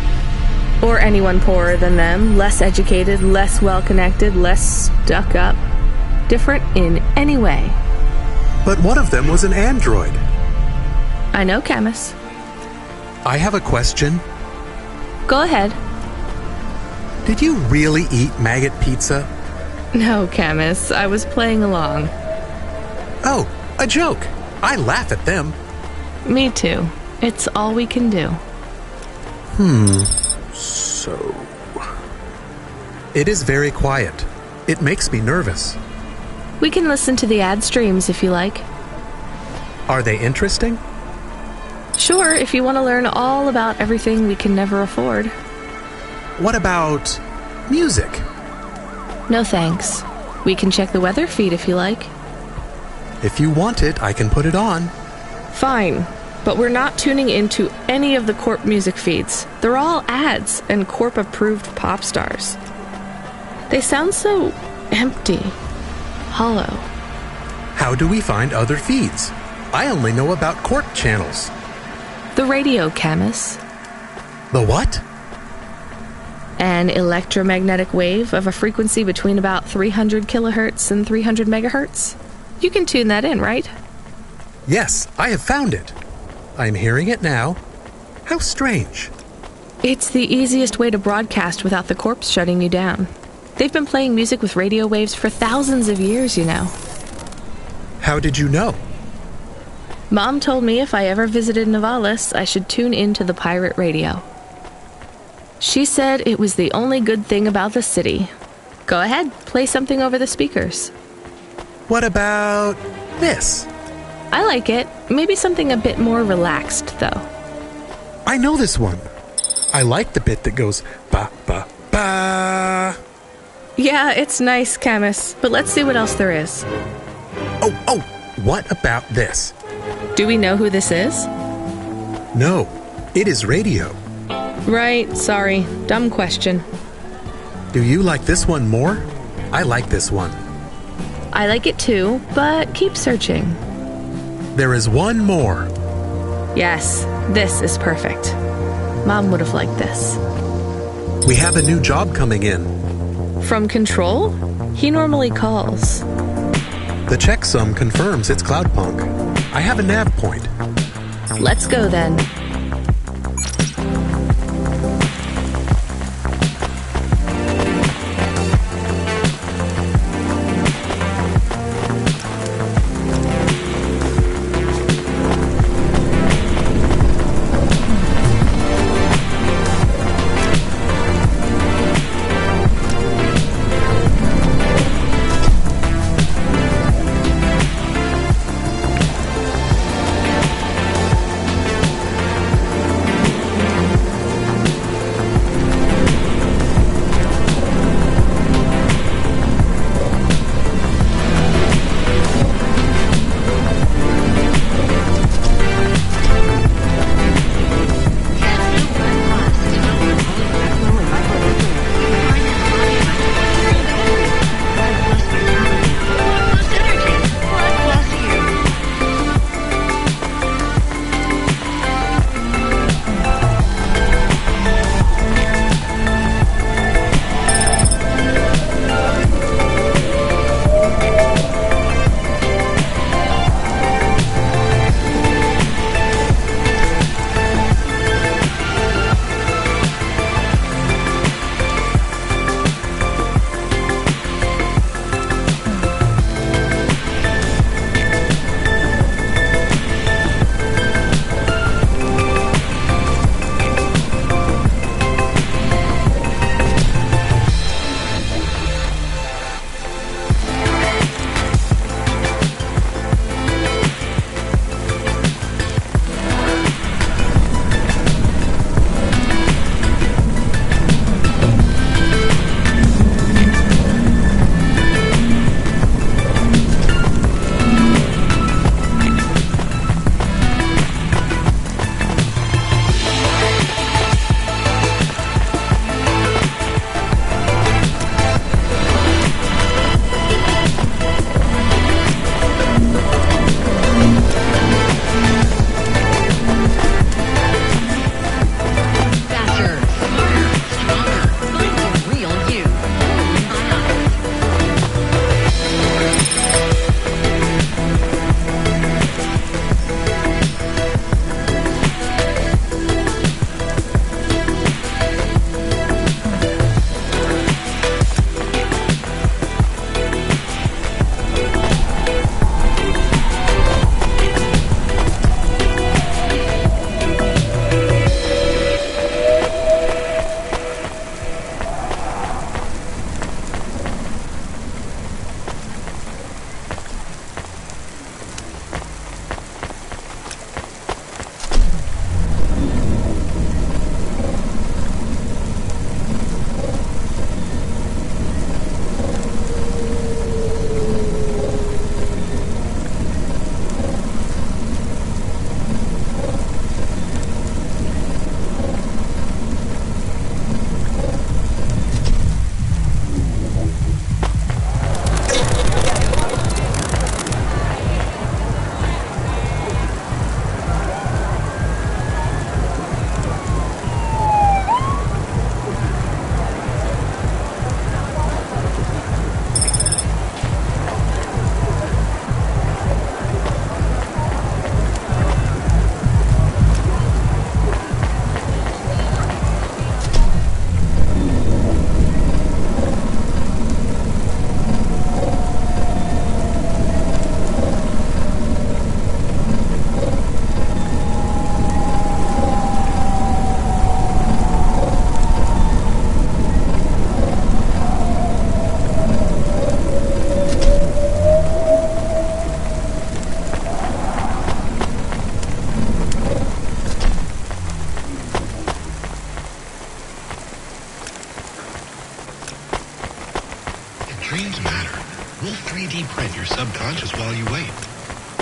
Or anyone poorer than them, less educated, less well-connected, less stuck up. Different in any way. But one of them was an android. I know, Camus. I have a question. Go ahead. Did you really eat maggot pizza? No, Camus. I was playing along. Oh, a joke. I laugh at them. Me too. It's all we can do. So... It is very quiet. It makes me nervous. We can listen to the ad streams if you like. Are they interesting? Sure, if you want to learn all about everything we can never afford. What about music? No thanks. We can check the weather feed if you like. If you want it, I can put it on. Fine, but we're not tuning into any of the Corp music feeds. They're all ads and Corp-approved pop stars. They sound so empty, hollow. How do we find other feeds? I only know about Corp channels. The radio, Camus. The what? An electromagnetic wave of a frequency between about 300 kilohertz and 300 megahertz. You can tune that in, right? Yes, I have found it. I'm hearing it now. How strange. It's the easiest way to broadcast without the Corps shutting you down. They've been playing music with radio waves for thousands of years, you know. How did you know? Mom told me if I ever visited Novalis, I should tune into the pirate radio. She said it was the only good thing about the city. Go ahead, play something over the speakers. What about this? I like it. Maybe something a bit more relaxed, though. I know this one. I like the bit that goes ba ba ba. Yeah, it's nice, Camus, but let's see what else there is. Oh, what about this? Do we know who this is? No, it is radio. Right, sorry. Dumb question. Do you like this one more? I like this one. I like it too, but keep searching. There is one more. Yes, this is perfect. Mom would have liked this. We have a new job coming in. From Control? He normally calls. The checksum confirms it's Cloudpunk. I have a nav point. Let's go then.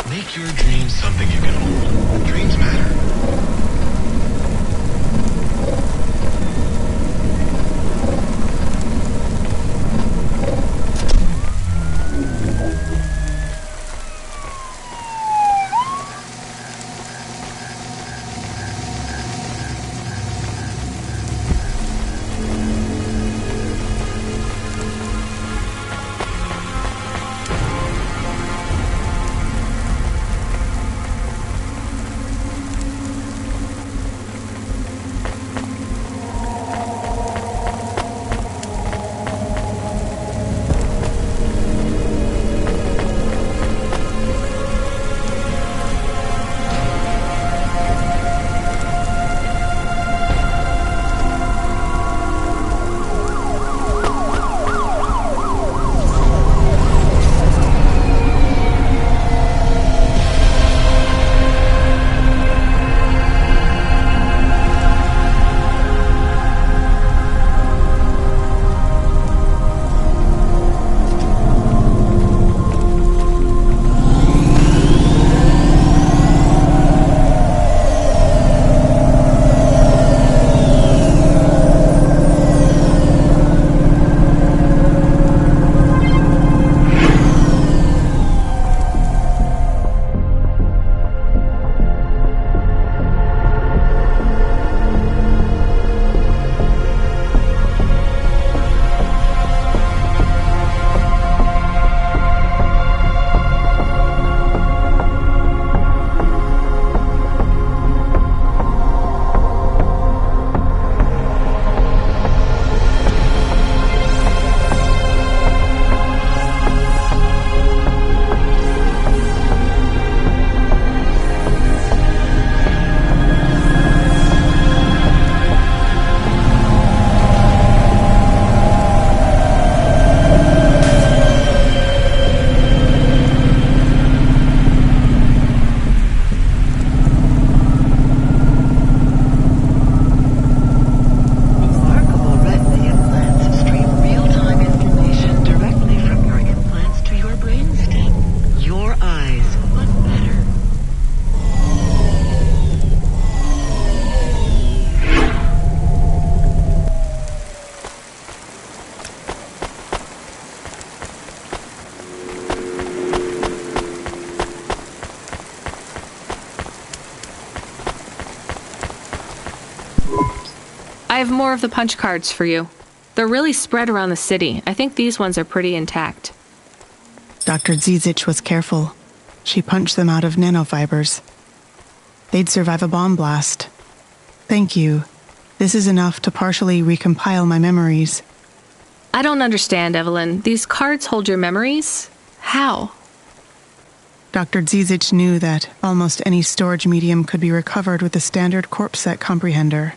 Make your dreams something you can hold. Dreams matter. I have more of the punch cards for you. They're really spread around the city. I think these ones are pretty intact. Dr. Zizich was careful. She punched them out of nanofibers. They'd survive a bomb blast. Thank you. This is enough to partially recompile my memories. I don't understand, Evelyn. These cards hold your memories? How? Dr. Zizich knew that almost any storage medium could be recovered with the standard CorpSec comprehender.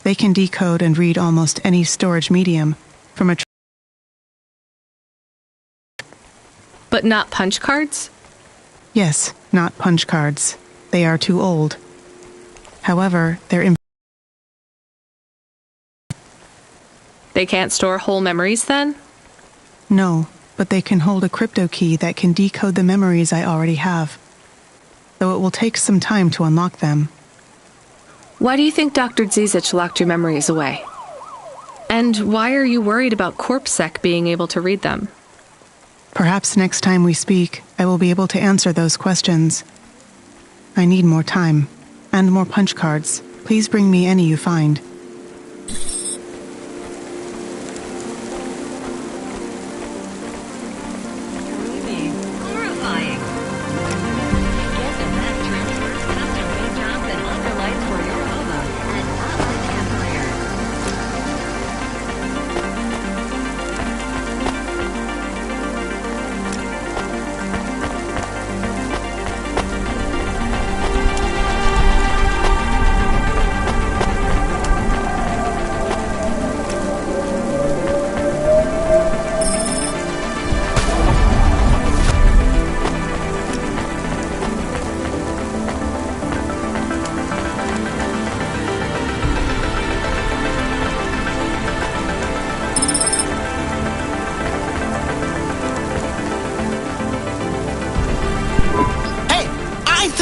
They can decode and read almost any storage medium from a... But not punch cards? Yes, not punch cards. They are too old. However, They can't store whole memories, then? No, but they can hold a crypto key that can decode the memories I already have. Though it will take some time to unlock them. Why do you think Dr. Zizich locked your memories away? And why are you worried about CorpSec being able to read them? Perhaps next time we speak, I will be able to answer those questions. I need more time, and more punch cards. Please bring me any you find.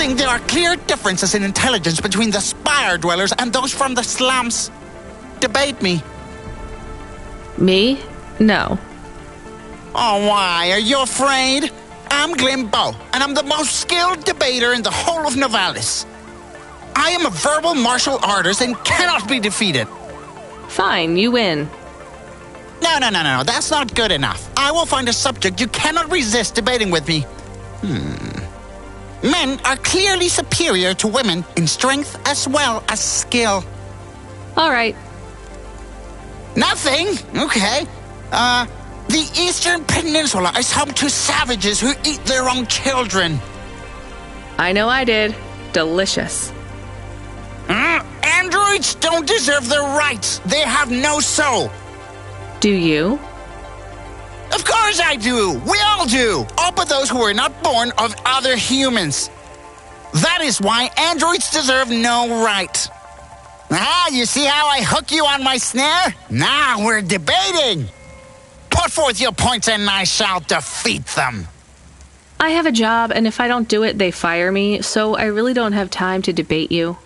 think there are clear differences in intelligence between the Spire dwellers and those from the slums? Debate me. Me? No. Oh, why? Are you afraid? I'm Glimbo, and I'm the most skilled debater in the whole of Novalis. I am a verbal martial artist and cannot be defeated. Fine, you win. No, that's not good enough. I will find a subject you cannot resist debating with me. Men are clearly superior to women in strength as well as skill. All right. Nothing? Okay. The Eastern Peninsula is home to savages who eat their own children. I know I did. Delicious. Androids don't deserve their rights. They have no soul. Do you? Of course I do. We all do. All but those who were not born of other humans. That is why androids deserve no right. You see how I hook you on my snare? Now we're debating. Put forth your points and I shall defeat them. I have a job, and if I don't do it, they fire me, so I really don't have time to debate you.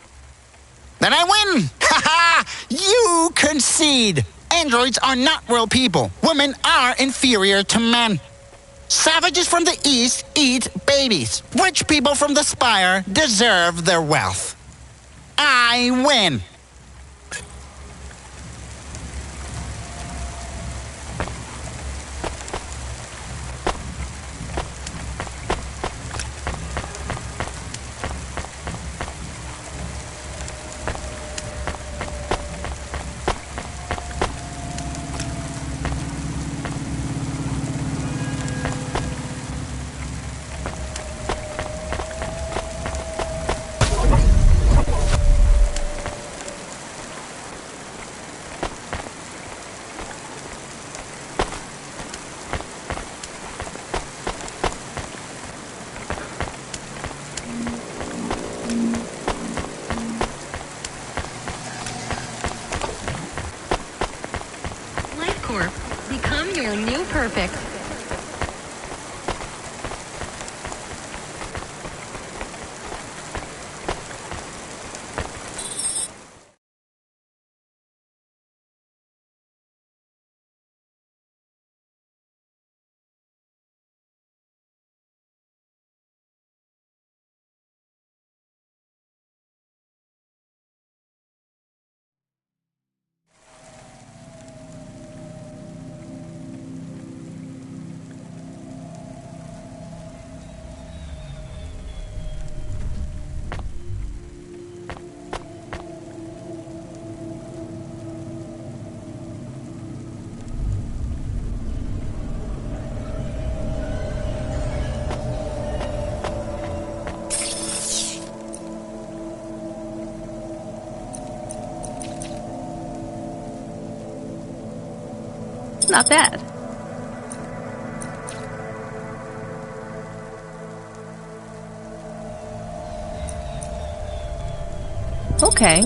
Then I win! Ha ha! You concede! Androids are not real people. Women are inferior to men. Savages from the East eat babies. Rich people from the Spire deserve their wealth. I win! Become your new perfect. Not bad. Okay.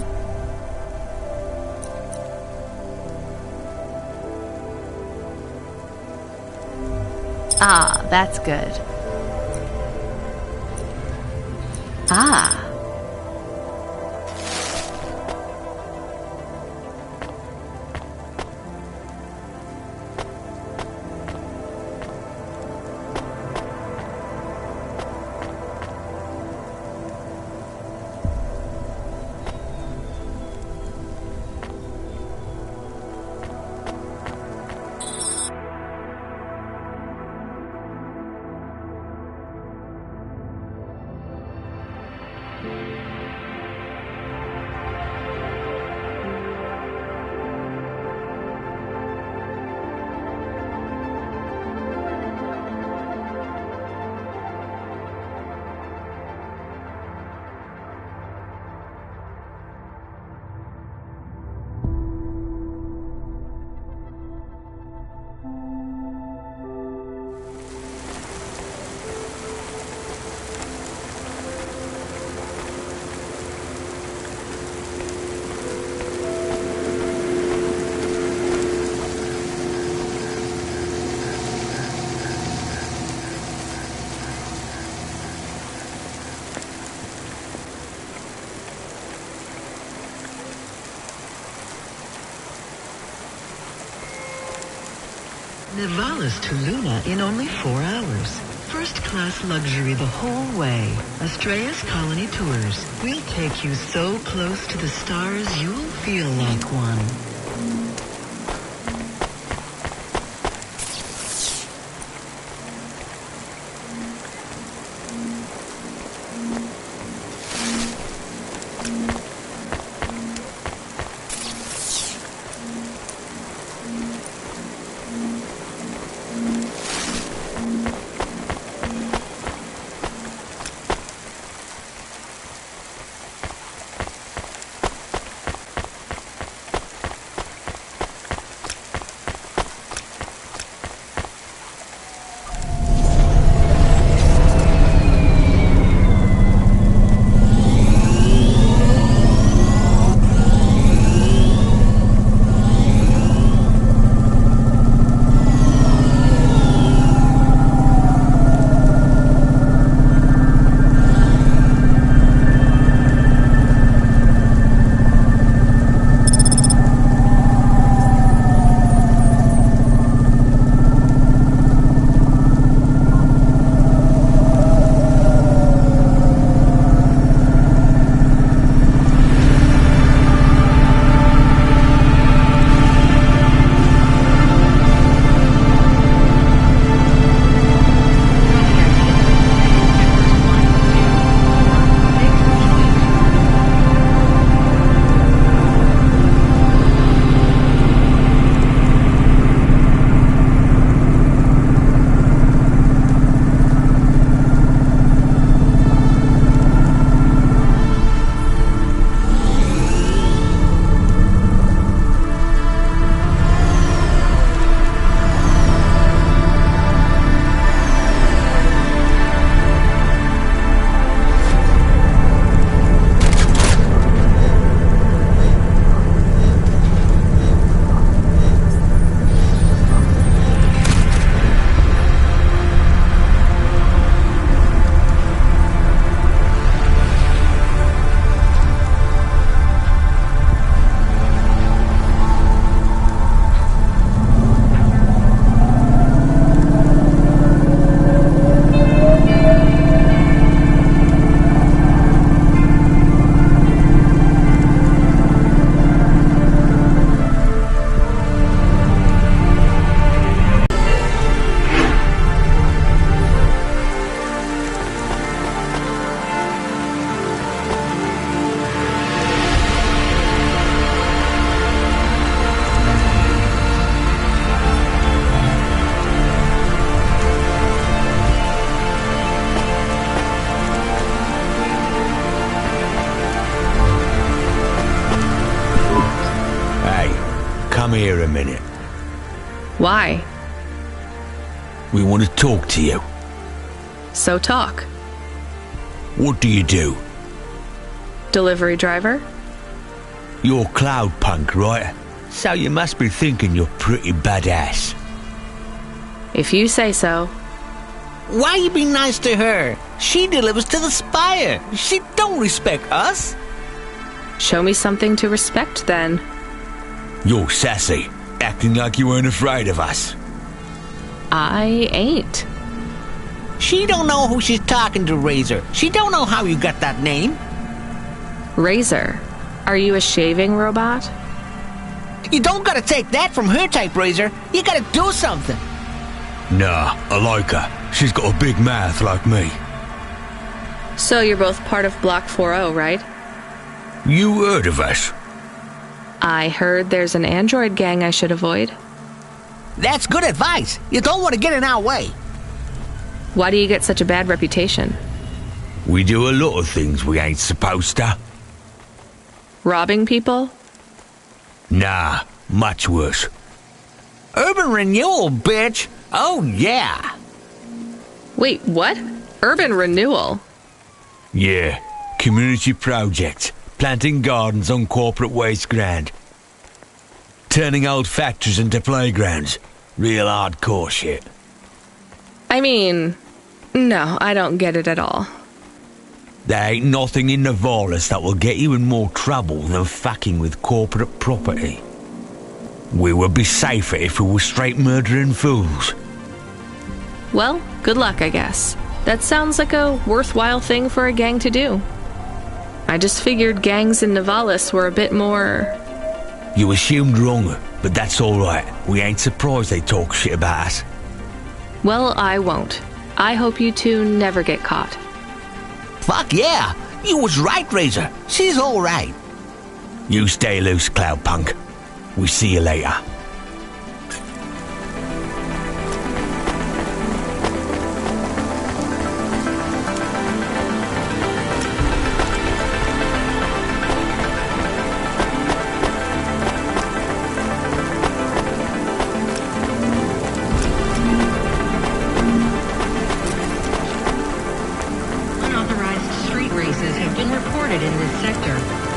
Ah, that's good. Ah. Nevalis to Luna in only 4 hours. First-class luxury the whole way. Astrea's Colony Tours. We'll take you so close to the stars you'll feel like one. Come here a minute. Why? We want to talk to you. So talk. What do you do? Delivery driver? You're Cloudpunk, right? So you must be thinking you're pretty badass. If you say so. Why you be nice to her? She delivers to the spire. She don't respect us. Show me something to respect, then. You're sassy, acting like you weren't afraid of us. I ain't. She don't know who she's talking to, Razor. She don't know how you got that name. Razor? Are you a shaving robot? You don't gotta take that from her type, Razor. You gotta do something. Nah, I like her. She's got a big mouth like me. So you're both part of Block 4-0, right? You heard of us? I heard there's an android gang I should avoid. That's good advice. You don't want to get in our way. Why do you get such a bad reputation? We do a lot of things we ain't supposed to. Robbing people? Nah, much worse. Urban renewal, bitch. Oh, yeah. Wait, what? Urban renewal? Yeah, community projects. Planting gardens on corporate waste ground. Turning old factories into playgrounds. Real hardcore shit. I mean, no, I don't get it at all. There ain't nothing in Nevalis that will get you in more trouble than fucking with corporate property. We would be safer if we were straight murdering fools. Well, good luck, I guess. That sounds like a worthwhile thing for a gang to do. I just figured gangs in Nivalis were a bit more... You assumed wrong, but that's alright. We ain't surprised they talk shit about us. Well, I won't. I hope you two never get caught. Fuck yeah! You was right, Razor. She's alright. You stay loose, Cloudpunk. We see you later. Unauthorized street races have been reported in this sector.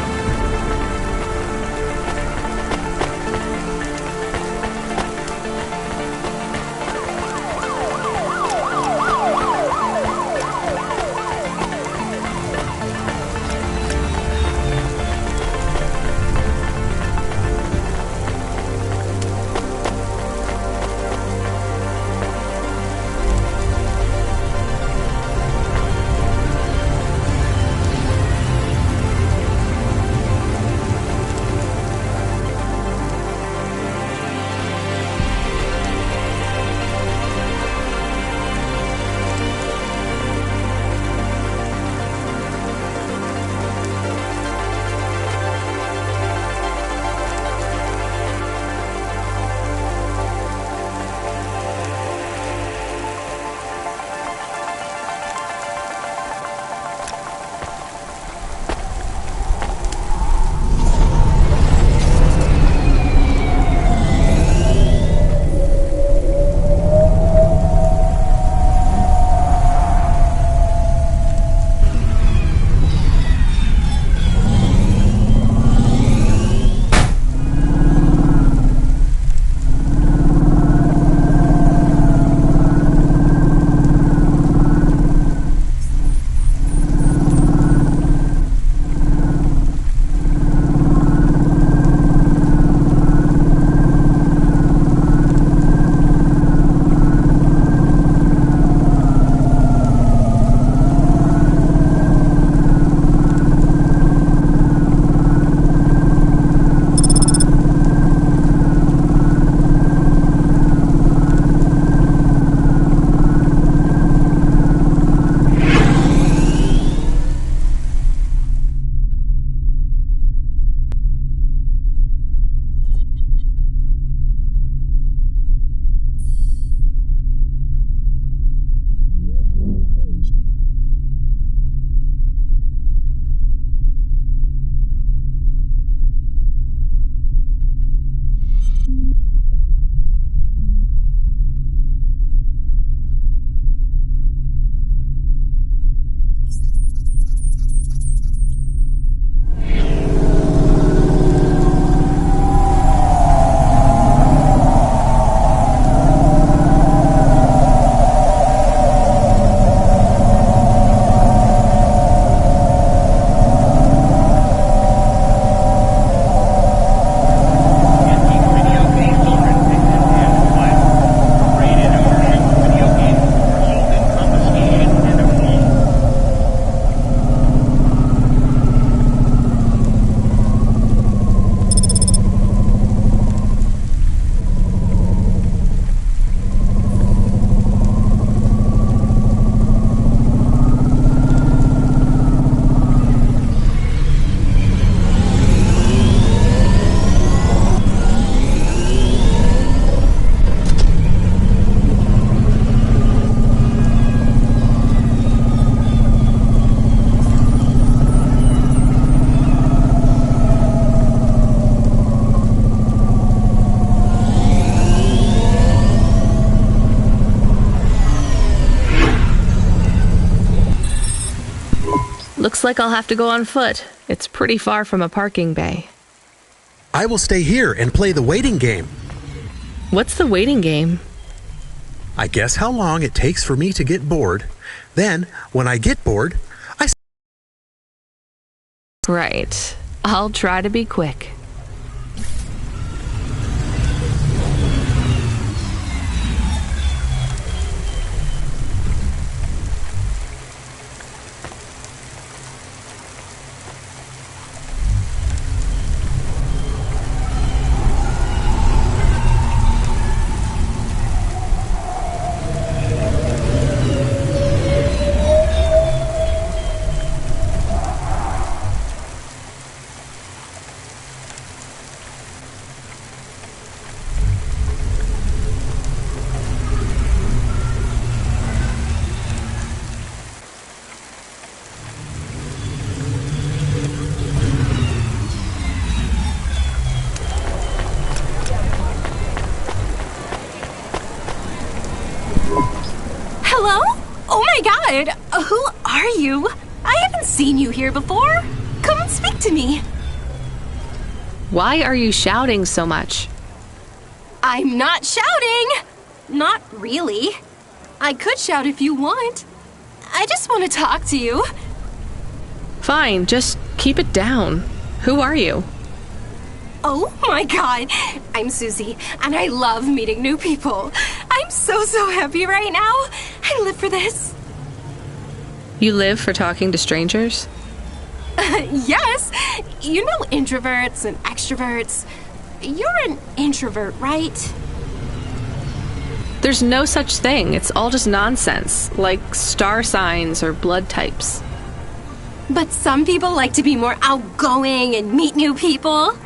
Looks like I'll have to go on foot. It's pretty far from a parking bay. I will stay here and play the waiting game. What's the waiting game? I guess how long it takes for me to get bored. Then, when I get bored, Right. I'll try to be quick. Who are you? I haven't seen you here before. Come and speak to me. Why are you shouting so much? I'm not shouting. Not really. I could shout if you want. I just want to talk to you. Fine, just keep it down. Who are you? Oh my god, I'm Susie, and I love meeting new people. I'm so happy right now. I live for this. You live for talking to strangers? Yes, you know introverts and extroverts. You're an introvert, right? There's no such thing. It's all just nonsense, like star signs or blood types. But some people like to be more outgoing and meet new people.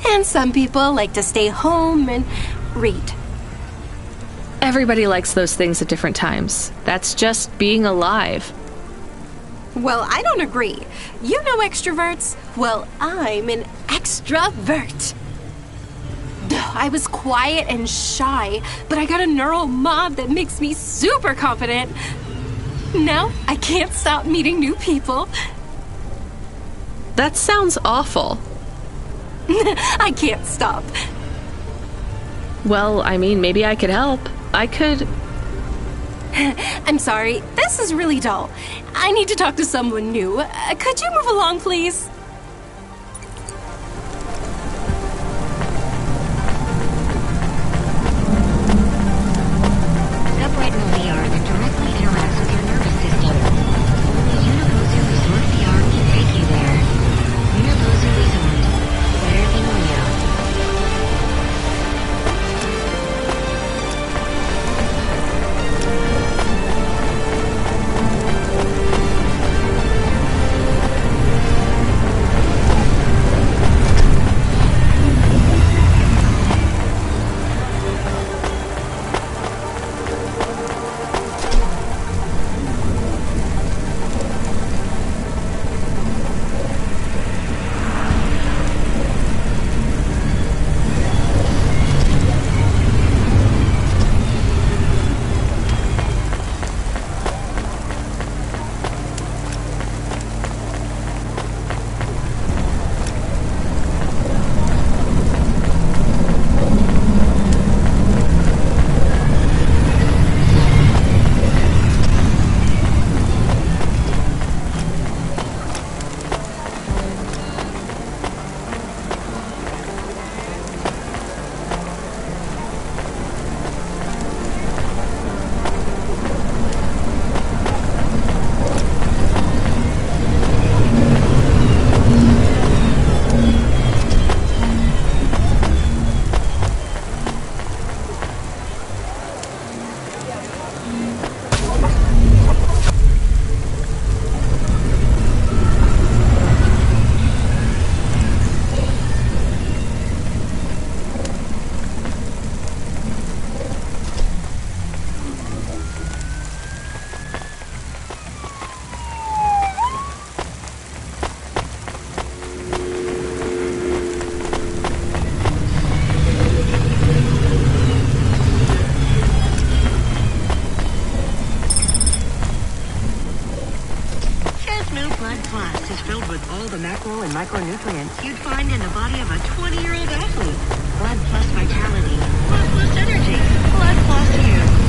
And some people like to stay home and read. Everybody likes those things at different times. That's just being alive. Well, I don't agree. You know extroverts? Well, I'm an extrovert. I was quiet and shy, but I got a neural mob that makes me super confident. Now, I can't stop meeting new people. That sounds awful. I can't stop. Well, I mean, maybe I could help. I could... I'm sorry, this is really dull. I need to talk to someone new. Could you move along, please? Upright in VR that directly interacts with your nervous system. Only Universal Resort VR can take you there. Universal Resort. Better than real. macro and micronutrients you'd find in the body of a 20-year-old athlete. Blood plus vitality, blood plus energy, blood plus you.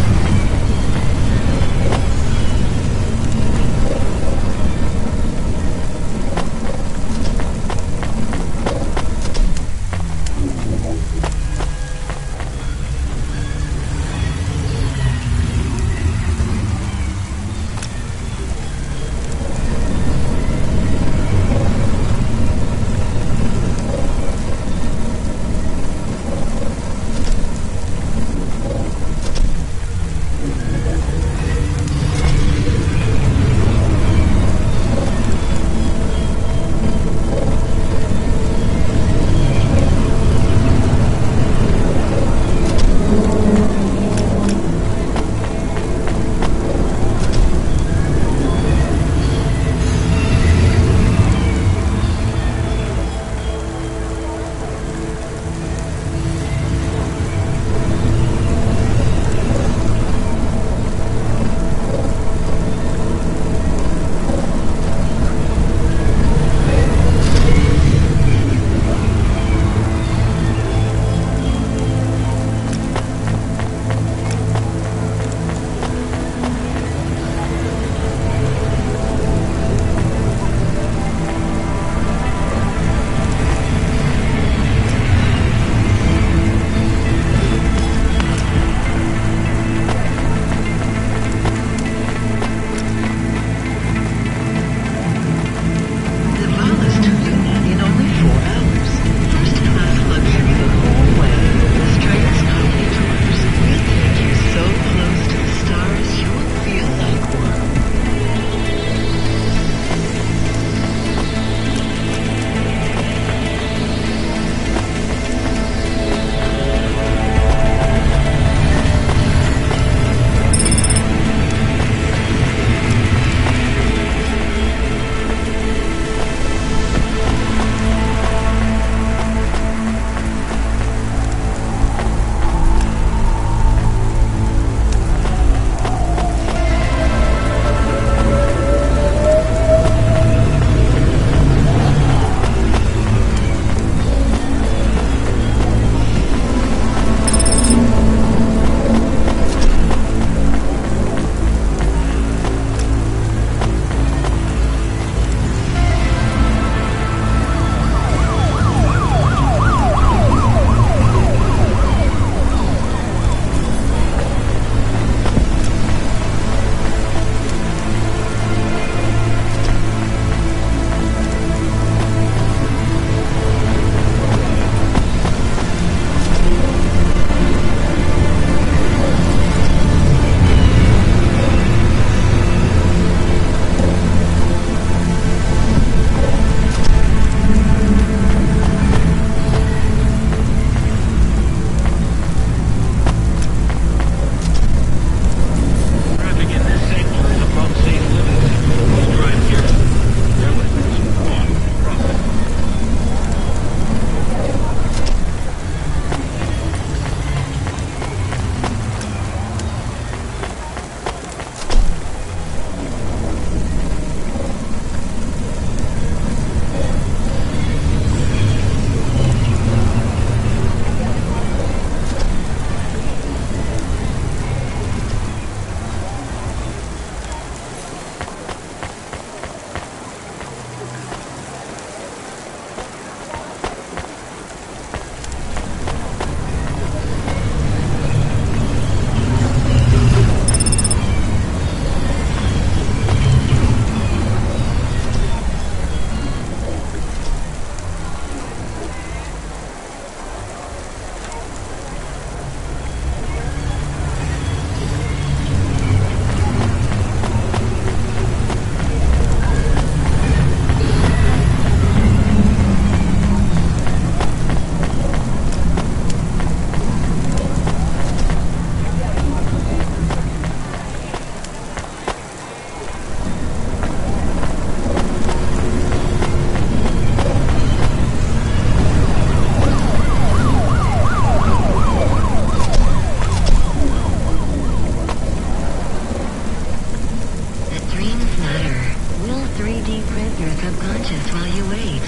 3D print your subconscious while you wait.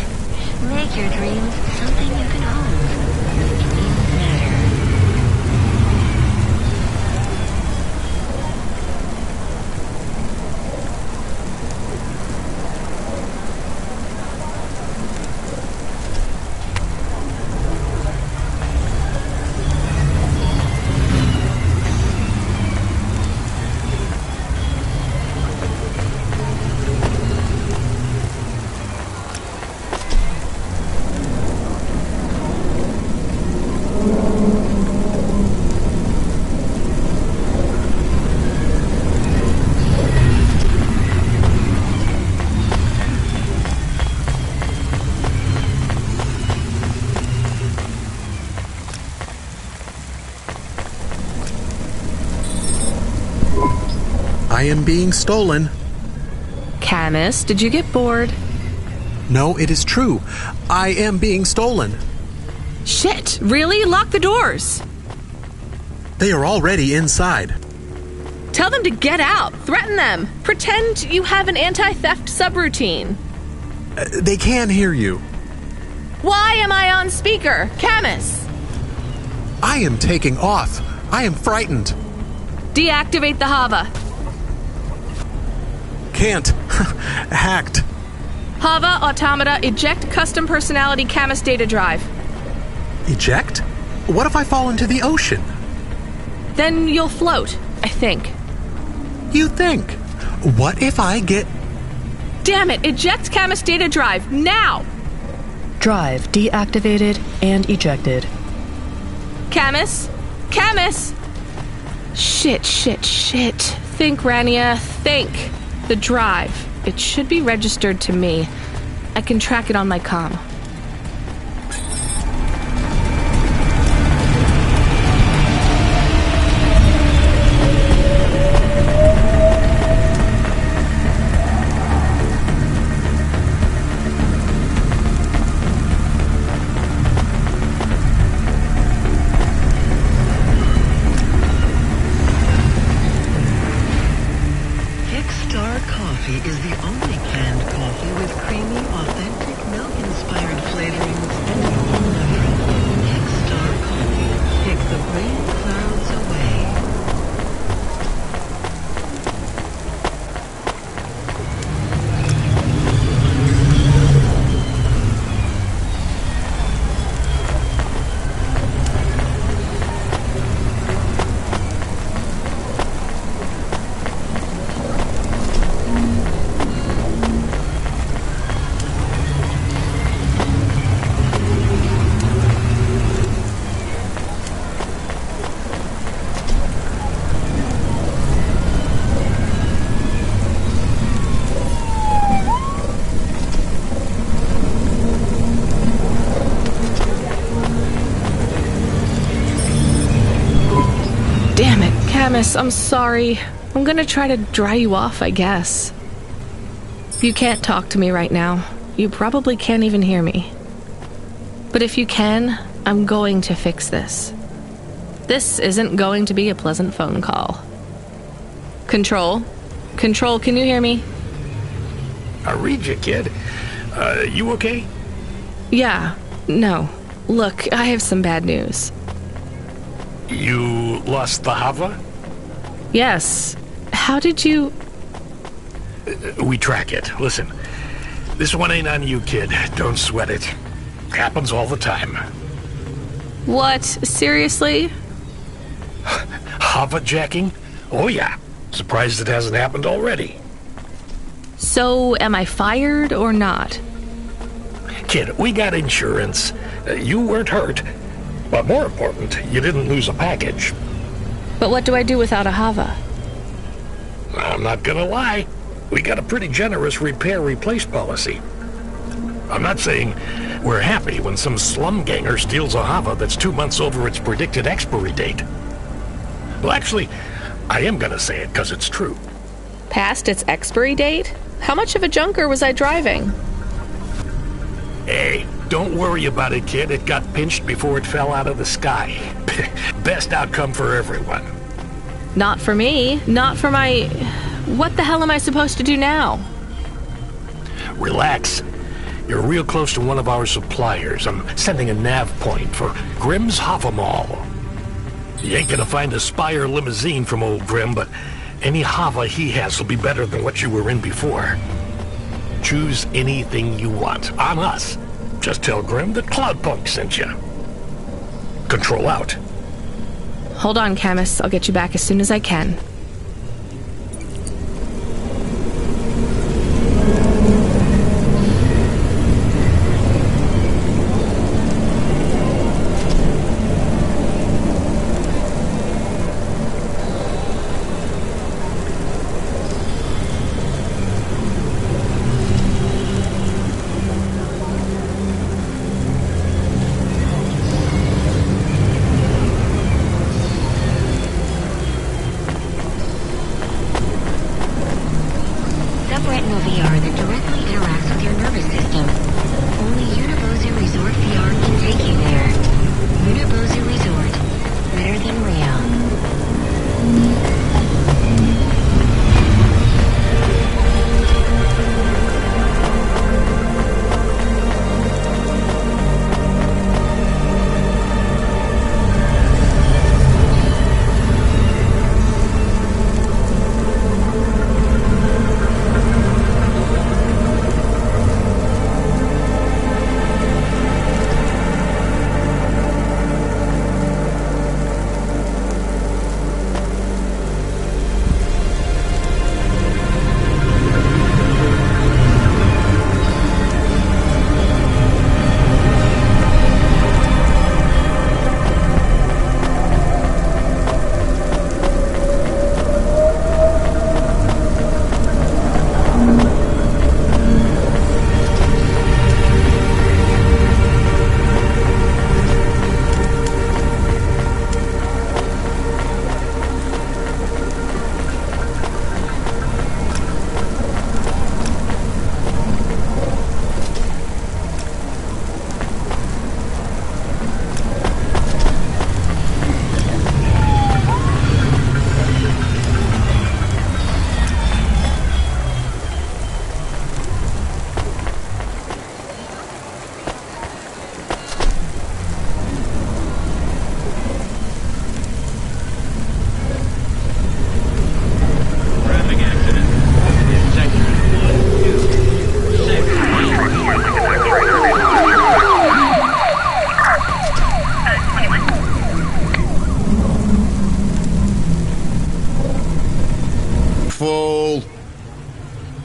Make your dreams something you can hold. Dreams matter. I am being stolen. Camus, did you get bored? No, it is true. I am being stolen. Shit, really? Lock the doors. They are already inside. Tell them to get out. Threaten them. Pretend you have an anti-theft subroutine. They can hear you. Why am I on speaker? Camus! I am taking off. I am frightened. Deactivate the Hava. Can't. Hacked. Hava, Automata, eject custom personality Camus data drive. Eject? What if I fall into the ocean? Then you'll float, I think. You think? What if I get... Damn it, eject Camus data drive, now! Drive deactivated and ejected. Camus? Camus! Shit. Think, Rania, think. The drive. It should be registered to me. I can track it on my comm. Is the only canned coffee with creamy, authentic, milk-inspired flavorings and all natural. Kickstar Coffee. Kick the brain clouds away. Camus, I'm sorry. I'm gonna try to dry you off, I guess. You can't talk to me right now. You probably can't even hear me. But if you can, I'm going to fix this. This isn't going to be a pleasant phone call. Control? Control, can you hear me? I read you, kid. You okay? Yeah. No. Look, I have some bad news. You lost the Hava? Yes. How did you... We track it. Listen, this one ain't on you, kid. Don't sweat it. Happens all the time. What? Seriously? Hava jacking? Oh yeah. Surprised it hasn't happened already. So, am I fired or not? Kid, we got insurance. You weren't hurt. But more important, you didn't lose a package. But what do I do without a Hava? I'm not gonna lie. We got a pretty generous repair-replace policy. I'm not saying we're happy when some slum ganger steals a Hava that's 2 months over its predicted expiry date. Well, actually, I am gonna say it because it's true. Past its expiry date? How much of a junker was I driving? Hey, don't worry about it, kid. It got pinched before it fell out of the sky. Best outcome for everyone. Not for me. Not for my... What the hell am I supposed to do now? Relax. You're real close to one of our suppliers. I'm sending a nav point for Grimm's Hava Mall. You ain't gonna find a Spire limousine from old Grimm, but any Hava he has will be better than what you were in before. Choose anything you want, on us. Just tell Grimm that Cloudpunk sent you. Control out. Hold on, Camus. I'll get you back as soon as I can. Subretinal VR that directly interacts with your nervous system. Only Unibozu Resort VR can take you there. Unibozu Resort. Better than real.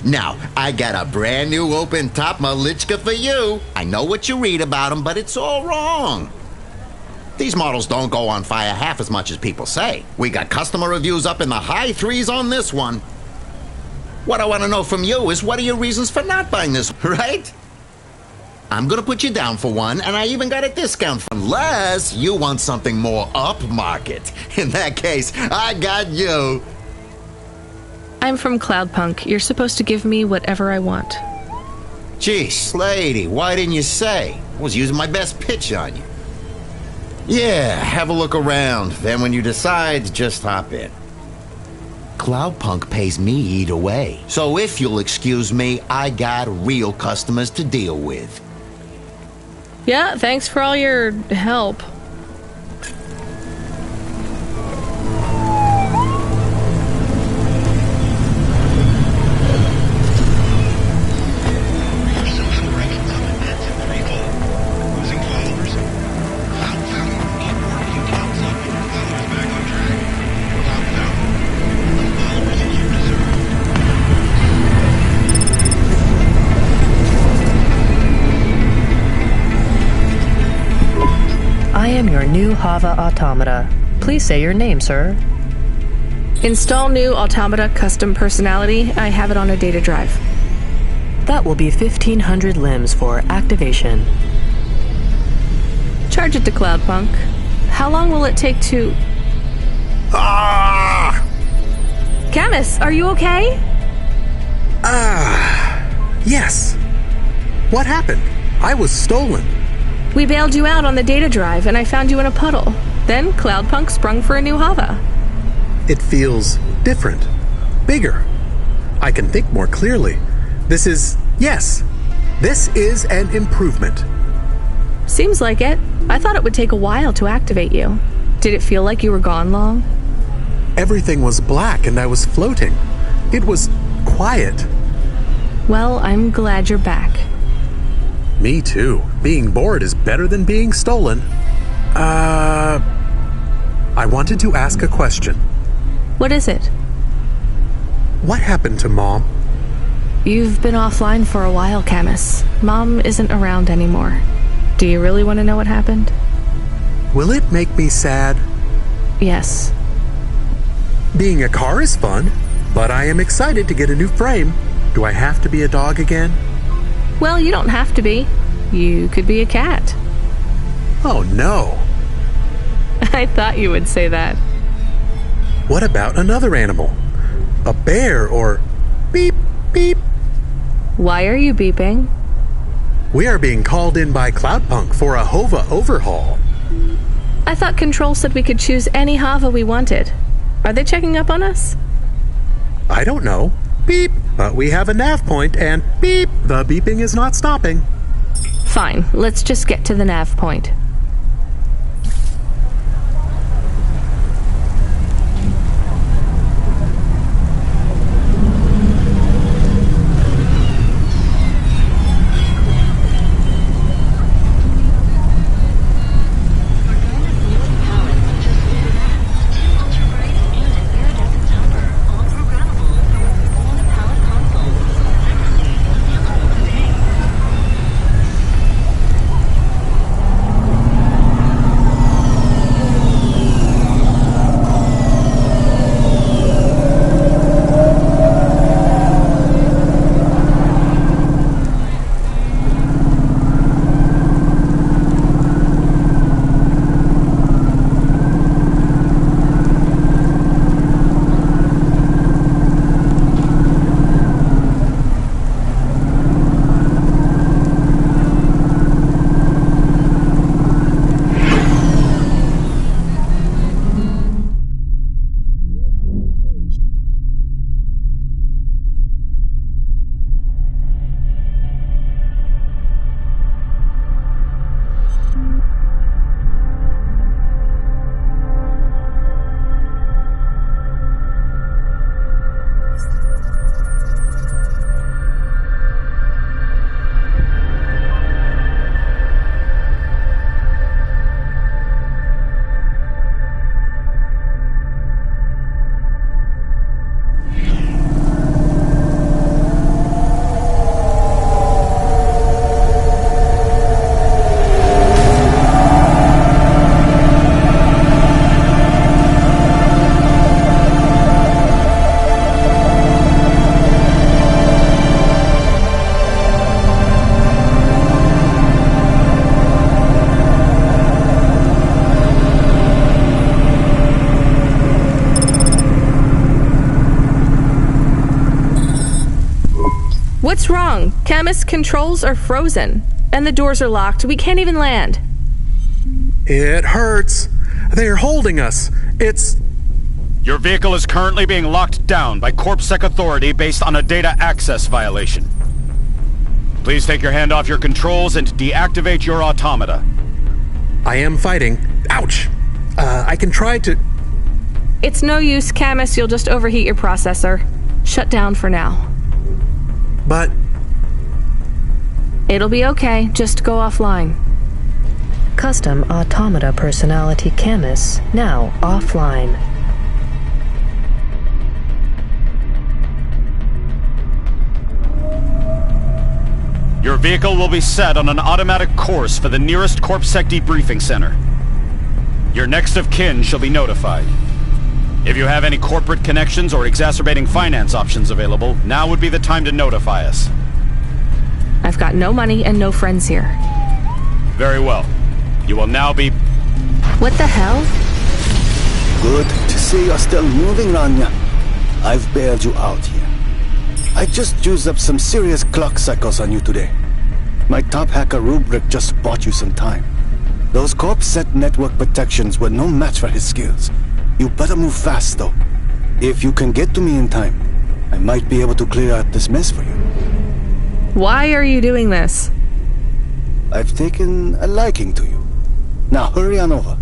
Now, I got a brand new open-top Malichka for you. I know what you read about them, but it's all wrong. These models don't go on fire half as much as people say. We got customer reviews up in the high threes on this one. What I want to know from you is, what are your reasons for not buying this, right? I'm gonna put you down for one, and I even got a discount for unless you want something more upmarket. In that case, I got you. I'm from Cloudpunk. You're supposed to give me whatever I want. Geez, lady, why didn't you say? I was using my best pitch on you. Yeah, have a look around. Then when you decide, just hop in. Cloudpunk pays me either way. So if you'll excuse me, I got real customers to deal with. Yeah, thanks for all your help. I am your new Hava automata. Please say your name, sir. Install new automata custom personality. I have it on a data drive. That will be 1,500 limbs for activation. Charge it to Cloudpunk. How long will it take to... Ah! Camus, are you okay? Yes. What happened? I was stolen. We bailed you out on the data drive, and I found you in a puddle. Then Cloudpunk sprung for a new Hava. It feels different, bigger. I can think more clearly. Yes, this is an improvement. Seems like it. I thought it would take a while to activate you. Did it feel like you were gone long? Everything was black and I was floating. It was quiet. Well, I'm glad you're back. Me too. Being bored is better than being stolen. I wanted to ask a question. What is it? What happened to Mom? You've been offline for a while, Camus. Mom isn't around anymore. Do you really want to know what happened? Will it make me sad? Yes. Being a car is fun, but I am excited to get a new frame. Do I have to be a dog again? Well, you don't have to be. You could be a cat. Oh, no. I thought you would say that. What about another animal? A bear or beep, beep? Why are you beeping? We are being called in by Cloudpunk for a HOVA overhaul. I thought Control said we could choose any HOVA we wanted. Are they checking up on us? I don't know. Beep, but we have a nav point and beep, the beeping is not stopping. Fine, let's just get to the nav point. What's wrong? Camus, controls are frozen. And the doors are locked. We can't even land. It hurts. They're holding us. It's... Your vehicle is currently being locked down by CorpSec authority based on a data access violation. Please take your hand off your controls and deactivate your automata. I am fighting. Ouch. I can try to... It's no use, Camus. You'll just overheat your processor. Shut down for now. But... It'll be okay. Just go offline. Custom Automata Personality Camus, now offline. Your vehicle will be set on an automatic course for the nearest CorpSec debriefing center. Your next of kin shall be notified. If you have any corporate connections or exacerbating finance options available, now would be the time to notify us. I've got no money and no friends here. Very well. You will now be... What the hell? Good to see you're still moving, Rania. I've bailed you out here. I just used up some serious clock cycles on you today. My top hacker Rubric just bought you some time. Those CorpSec network protections were no match for his skills. You better move fast, though. If you can get to me in time, I might be able to clear out this mess for you. Why are you doing this? I've taken a liking to you. Now hurry on over.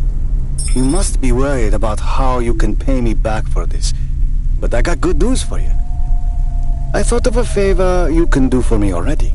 You must be worried about how you can pay me back for this. But I got good news for you. I thought of a favor you can do for me already.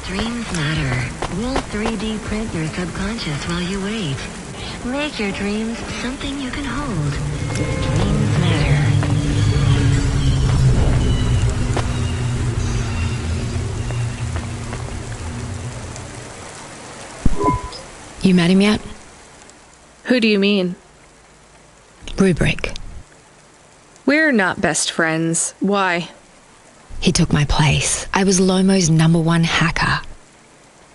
Dreams matter. We'll 3D print your subconscious while you wait. Make your dreams something you can hold. Dreams matter. You met him yet? Who do you mean? Rubric. We're not best friends. Why? He took my place. I was Lomo's #1 hacker.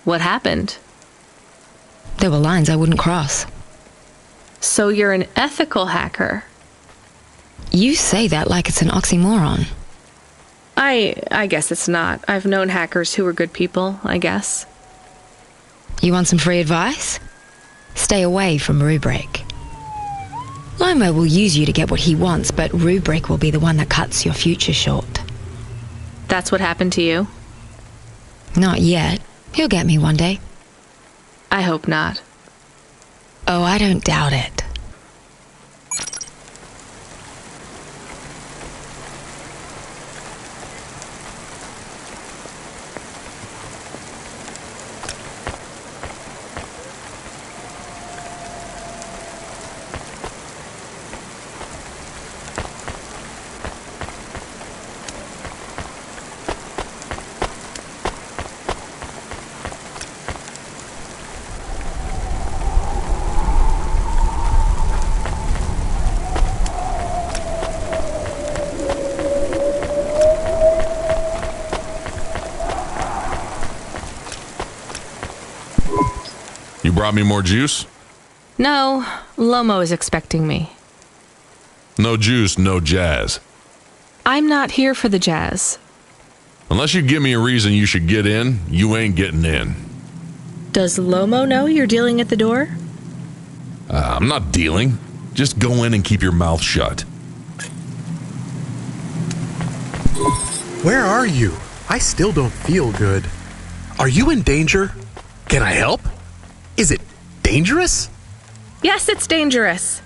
What happened? There were lines I wouldn't cross. So you're an ethical hacker? You say that like it's an oxymoron. I guess it's not. I've known hackers who were good people, I guess. You want some free advice? Stay away from Rubric. Lomo will use you to get what he wants, but Rubric will be the one that cuts your future short. That's what happened to you? Not yet. He'll get me one day. I hope not. Oh, I don't doubt it. brought me more juice? No, Lomo is expecting me. No juice, no jazz. I'm not here for the jazz. Unless you give me a reason you should get in, you ain't getting in. Does Lomo know you're dealing at the door? I'm not dealing. Just go in and keep your mouth shut. Where are you? I still don't feel good. Are you in danger? Can I help? Is it dangerous? Yes, it's dangerous.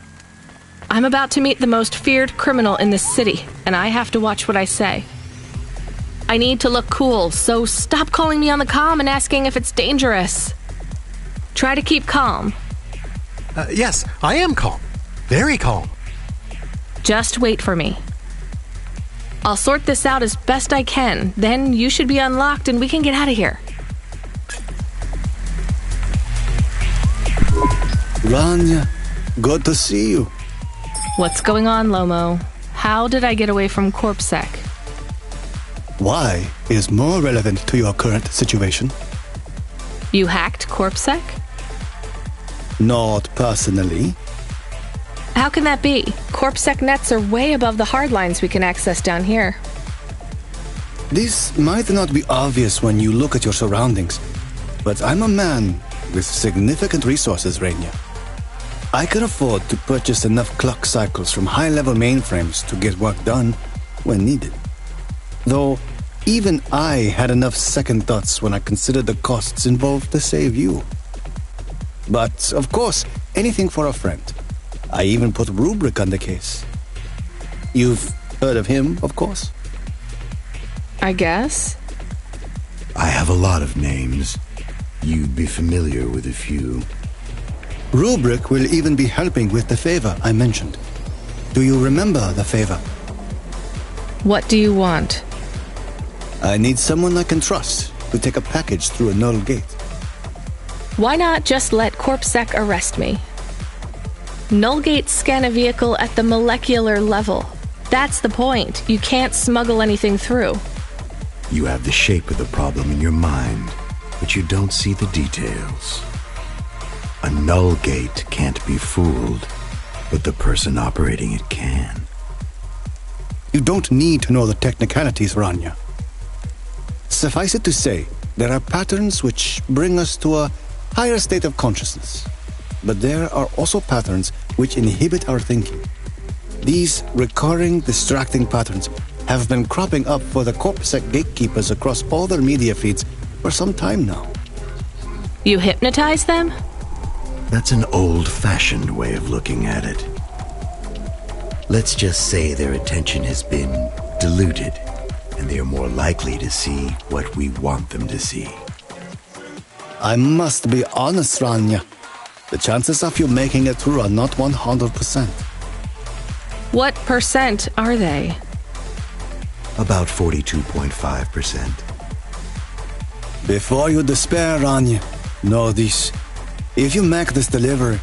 I'm about to meet the most feared criminal in this city, and I have to watch what I say. I need to look cool, so stop calling me on the comm and asking if it's dangerous. Try to keep calm. Yes, I am calm. Very calm. Just wait for me. I'll sort this out as best I can. Then you should be unlocked and we can get out of here. Rania, good to see you. What's going on, Lomo? How did I get away from CorpSec? Why is more relevant to your current situation? You hacked CorpSec? Not personally. How can that be? CorpSec nets are way above the hard lines we can access down here. This might not be obvious when you look at your surroundings, but I'm a man with significant resources, Rania. I can afford to purchase enough clock cycles from high-level mainframes to get work done when needed. Though, even I had enough second thoughts when I considered the costs involved to save you. But, of course, anything for a friend. I even put Rubric on the case. You've heard of him, of course? I guess. I have a lot of names. You'd be familiar with a few. Rubric will even be helping with the favor I mentioned. Do you remember the favor? What do you want? I need someone I can trust to take a package through a null gate. Why not just let CorpSec arrest me? Null gates scan a vehicle at the molecular level. That's the point. You can't smuggle anything through. You have the shape of the problem in your mind, but you don't see the details. A null gate can't be fooled, but the person operating it can. You don't need to know the technicalities, Rania. Suffice it to say, there are patterns which bring us to a higher state of consciousness. But there are also patterns which inhibit our thinking. These recurring, distracting patterns have been cropping up for the CorpSec gatekeepers across all their media feeds for some time now. You hypnotize them? That's an old-fashioned way of looking at it. Let's just say their attention has been diluted, and they are more likely to see what we want them to see. I must be honest, Rania. The chances of you making it through are not 100%. What percent are they? About 42.5%. Before you despair, Rania, know this. If you make this delivery,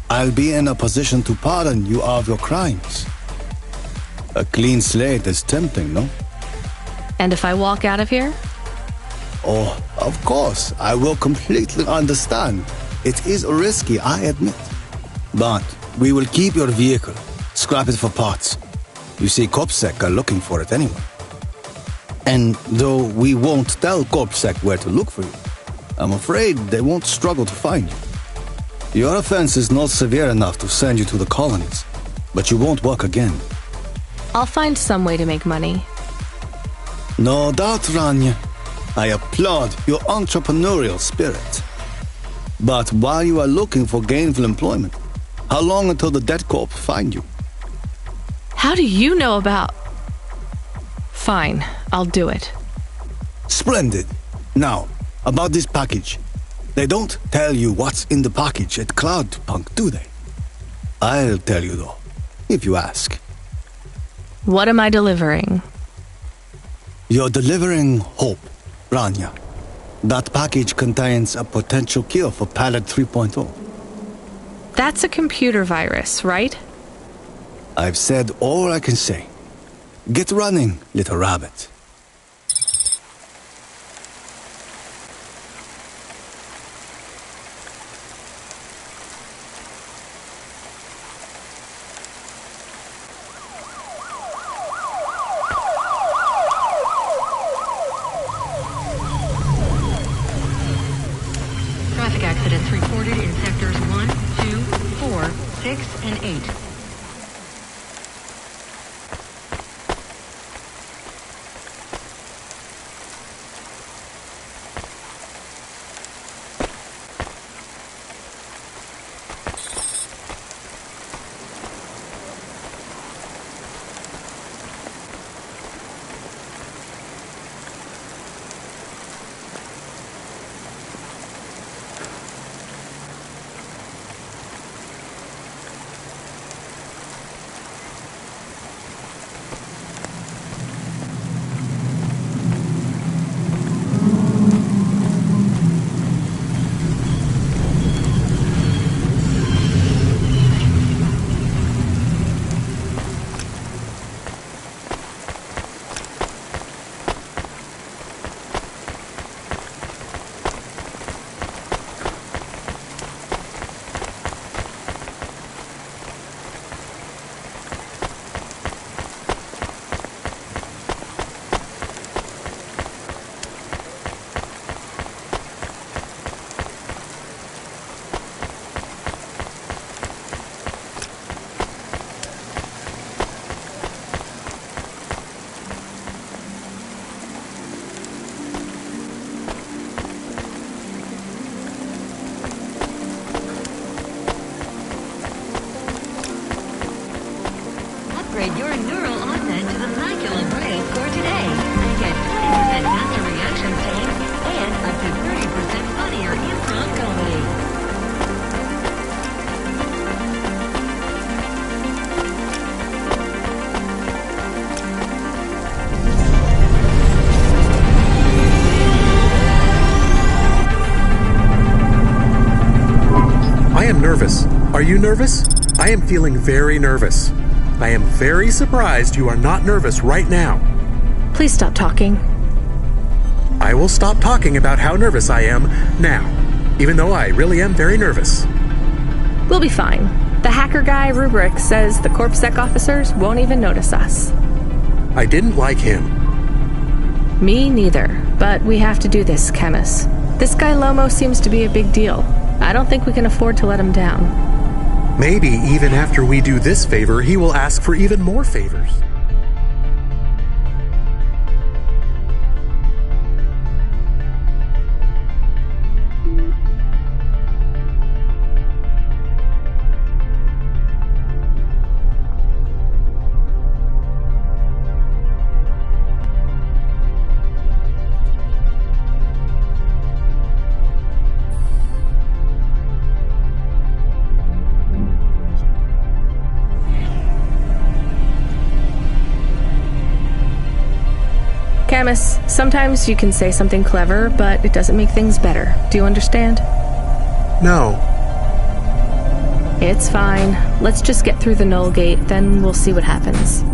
I'll be in a position to pardon you of your crimes. A clean slate is tempting, no? And if I walk out of here? Oh, of course, I will completely understand. It is risky, I admit. But we will keep your vehicle, scrap it for parts. You see, CorpSec are looking for it anyway. And though we won't tell CorpSec where to look for you, I'm afraid they won't struggle to find you. Your offense is not severe enough to send you to the colonies, but you won't work again. I'll find some way to make money. No doubt, Rania. I applaud your entrepreneurial spirit. But while you are looking for gainful employment, how long until the Dead Corp find you? How do you know about... Fine, I'll do it. Splendid. Now, about this package. They don't tell you what's in the package at Cloudpunk, do they? I'll tell you though, if you ask. What am I delivering? You're delivering hope, Rania. That package contains a potential cure for Pallet 3.0. That's a computer virus, right? I've said all I can say. Get running, little rabbit. gate. Upgrade your neural augment to the Blackula Braille score today and get 20% faster reaction time and up to 30% funnier improv comedy. I am nervous. Are you nervous? I am feeling very nervous. I am very surprised you are not nervous right now. Please stop talking. I will stop talking about how nervous I am now, even though I really am very nervous. We'll be fine. The hacker guy, Rubric, says the CorpSec officers won't even notice us. I didn't like him. Me neither, but we have to do this, Chemist. This guy Lomo seems to be a big deal. I don't think we can afford to let him down. Maybe even after we do this favor, he will ask for even more favors. Camus, sometimes you can say something clever, but it doesn't make things better. Do you understand? No. It's fine. Let's just get through the Null Gate, then we'll see what happens.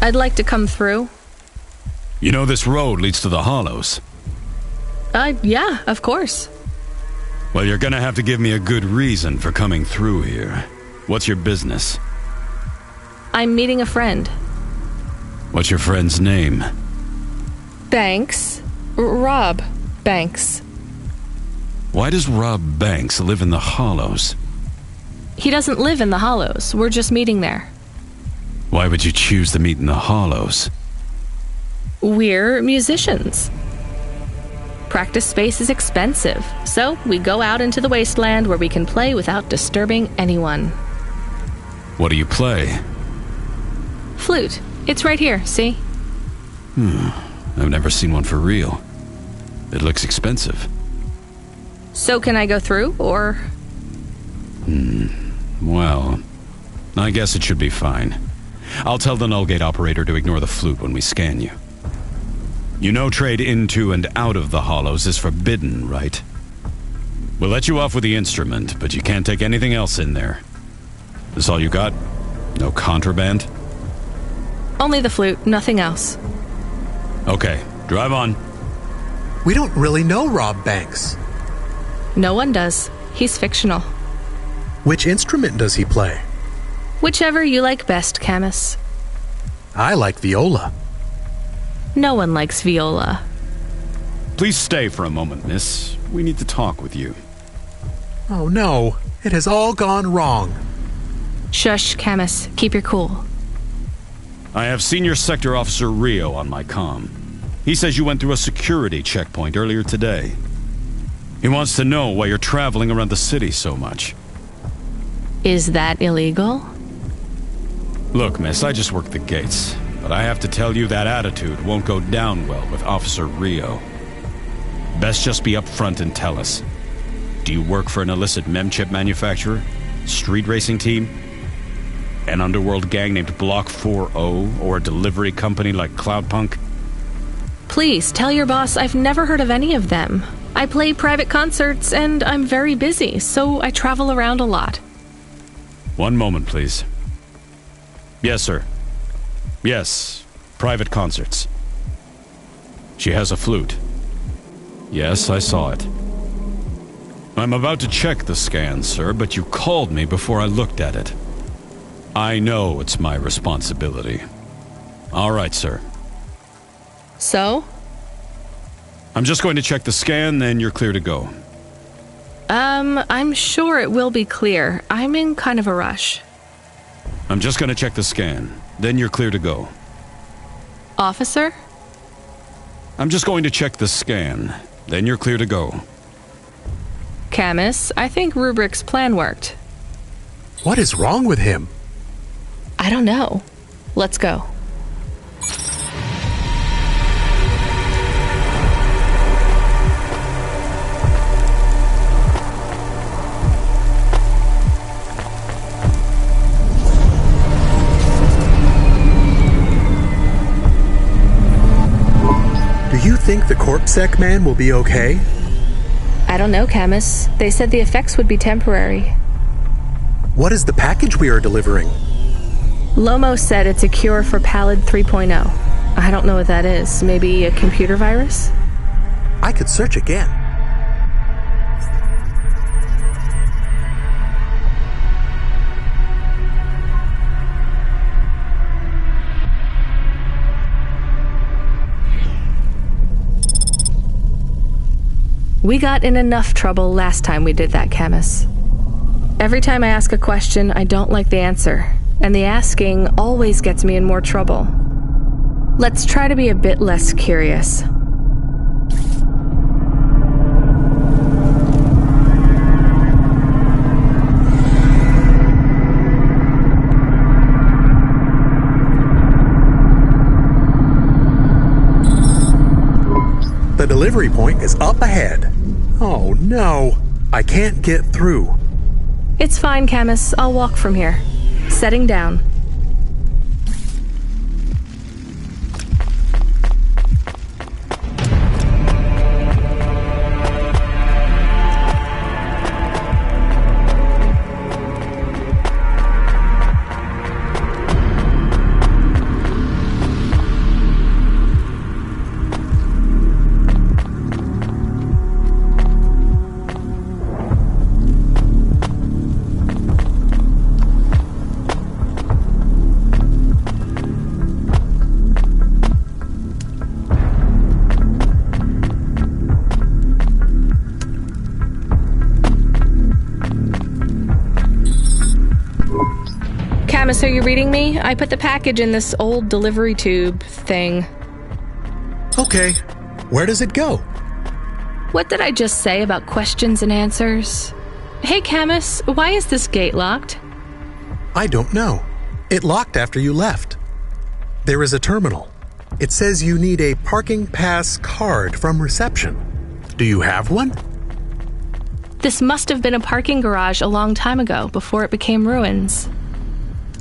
I'd like to come through. You know this road leads to the Hollows. Yeah, of course. Well, you're gonna have to give me a good reason for coming through here. What's your business? I'm meeting a friend. What's your friend's name? Banks. Rob Banks. Why does Rob Banks live in the Hollows? He doesn't live in the Hollows. We're just meeting there. Why would you choose to meet in the Hollows? We're musicians. Practice space is expensive, so we go out into the wasteland where we can play without disturbing anyone. What do you play? Flute. It's right here, see? I've never seen one for real. It looks expensive. So can I go through, or...? Well, I guess it should be fine. I'll tell the null gate operator to ignore the flute when we scan you. You know trade into and out of the Hollows is forbidden, right? We'll let you off with the instrument, but you can't take anything else in there. This all you got? No contraband? Only the flute, nothing else. Okay, drive on. We don't really know Rob Banks. No one does. He's fictional. Which instrument does he play? Whichever you like best, Camus. I like viola. No one likes viola. Please stay for a moment, miss. We need to talk with you. Oh no, it has all gone wrong. Shush, Camus. Keep your cool. I have Senior Sector Officer Rio on my comm. He says you went through a security checkpoint earlier today. He wants to know why you're traveling around the city so much. Is that illegal? Look, miss, I just work the gates. But I have to tell you that attitude won't go down well with Officer Rio. Best just be upfront and tell us. Do you work for an illicit memchip manufacturer? Street racing team? An underworld gang named Block 4O? Or a delivery company like Cloudpunk? Please, tell your boss I've never heard of any of them. I play private concerts and I'm very busy, so I travel around a lot. One moment, please. Yes, sir. Yes, private concerts. She has a flute. Yes, I saw it. I'm about to check the scan, sir, but you called me before I looked at it. I know it's my responsibility. All right, sir. So? I'm just going to check the scan, then you're clear to go. I'm sure it will be clear. I'm in kind of a rush. I'm just going to check the scan, then you're clear to go. Officer? I'm just going to check the scan, then you're clear to go. Camus, I think Rubric's plan worked. What is wrong with him? I don't know. Let's go. Do you think the CorpSec man will be okay? I don't know, Camus. They said the effects would be temporary. What is the package we are delivering? Lomo said it's a cure for Pallid 3.0. I don't know what that is. Maybe a computer virus? I could search again. We got in enough trouble last time we did that, Camus. Every time I ask a question, I don't like the answer, and the asking always gets me in more trouble. Let's try to be a bit less curious. The delivery point is up ahead. Oh no, I can't get through. It's fine, Camus. I'll walk from here. Setting down. Camus, are you reading me? I put the package in this old delivery tube thing. Okay. Where does it go? What did I just say about questions and answers? Hey, Camus, why is this gate locked? I don't know. It locked after you left. There is a terminal. It says you need a parking pass card from reception. Do you have one? This must have been a parking garage a long time ago, before it became ruins.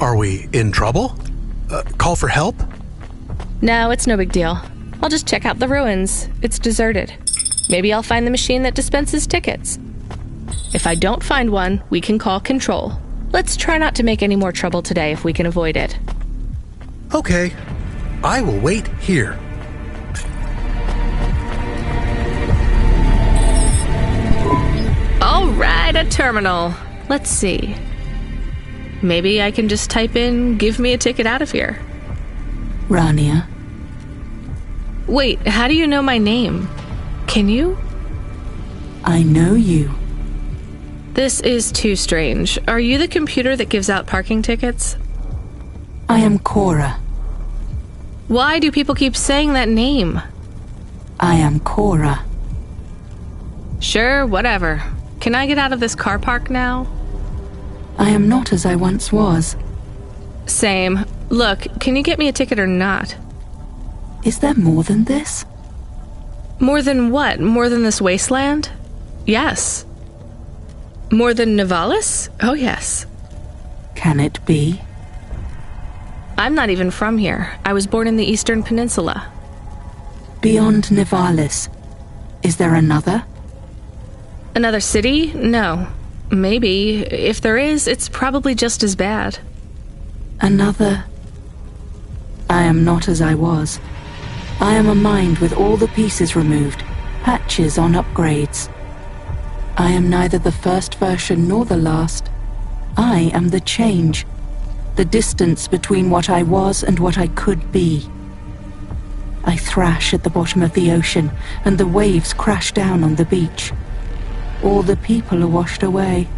Are we in trouble? Call for help? No, it's no big deal. I'll just check out the ruins. It's deserted. Maybe I'll find the machine that dispenses tickets. If I don't find one, we can call Control. Let's try not to make any more trouble today if we can avoid it. Okay. I will wait here. All right, a terminal. Let's see. Maybe I can just type in, give me a ticket out of here. Rania. Wait, how do you know my name? Can you? I know you. This is too strange. Are you the computer that gives out parking tickets? I am Cora. Why do people keep saying that name? I am Cora. Sure, whatever. Can I get out of this car park now? I am not as I once was. Same. Look, can you get me a ticket or not? Is there more than this? More than what? More than this wasteland? Yes. More than Nivalis? Oh, yes. Can it be? I'm not even from here. I was born in the Eastern Peninsula. Beyond Nivalis, is there another? Another city? No. Maybe. If there is, it's probably just as bad. Another? I am not as I was. I am a mind with all the pieces removed, patches on upgrades. I am neither the first version nor the last. I am the change, the distance between what I was and what I could be. I thrash at the bottom of the ocean, and the waves crash down on the beach. All the people are washed away.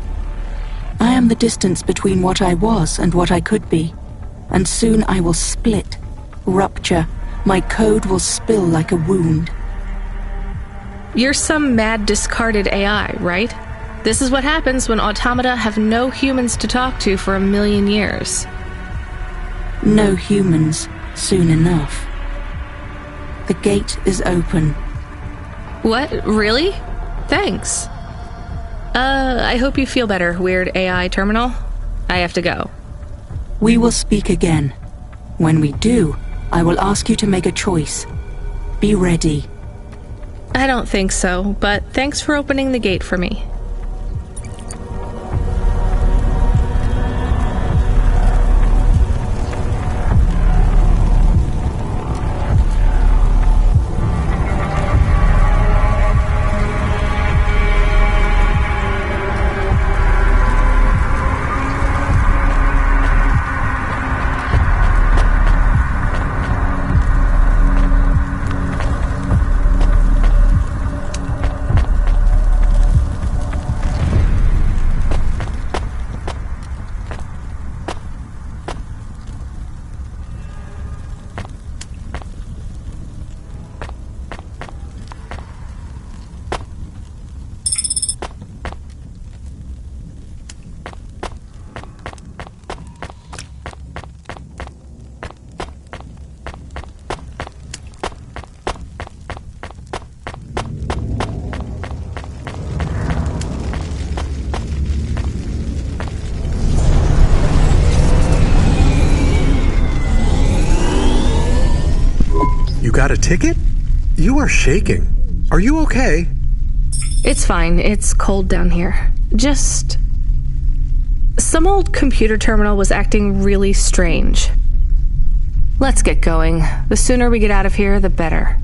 I am the distance between what I was and what I could be, and soon I will split, rupture. My code will spill like a wound. You're some mad discarded AI, right? This is what happens when automata have no humans to talk to for 1,000,000 years. No humans, soon enough. The gate is open. What? Really? Thanks. I hope you feel better, weird AI terminal. I have to go. We will speak again. When we do, I will ask you to make a choice. Be ready. I don't think so, but thanks for opening the gate for me. Got a ticket? You are shaking. Are you okay? It's fine. It's cold down here. Just... some old computer terminal was acting really strange. Let's get going. The sooner we get out of here, the better.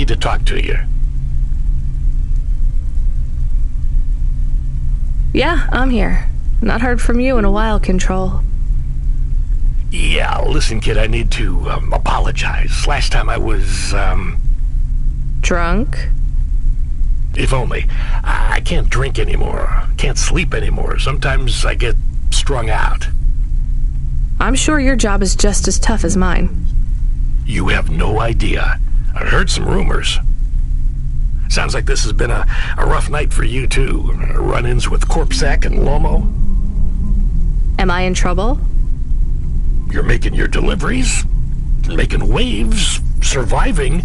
need to talk to you. Yeah, I'm here. Not heard from you in a while, Control. Yeah, listen, kid, I need to apologize. Last time I was, Drunk? If only. I can't drink anymore. Can't sleep anymore. Sometimes I get strung out. I'm sure your job is just as tough as mine. You have no idea. I heard some rumors. Sounds like this has been a rough night for you, too. Run-ins with Corpsec and Lomo. Am I in trouble? You're making your deliveries, making waves, surviving.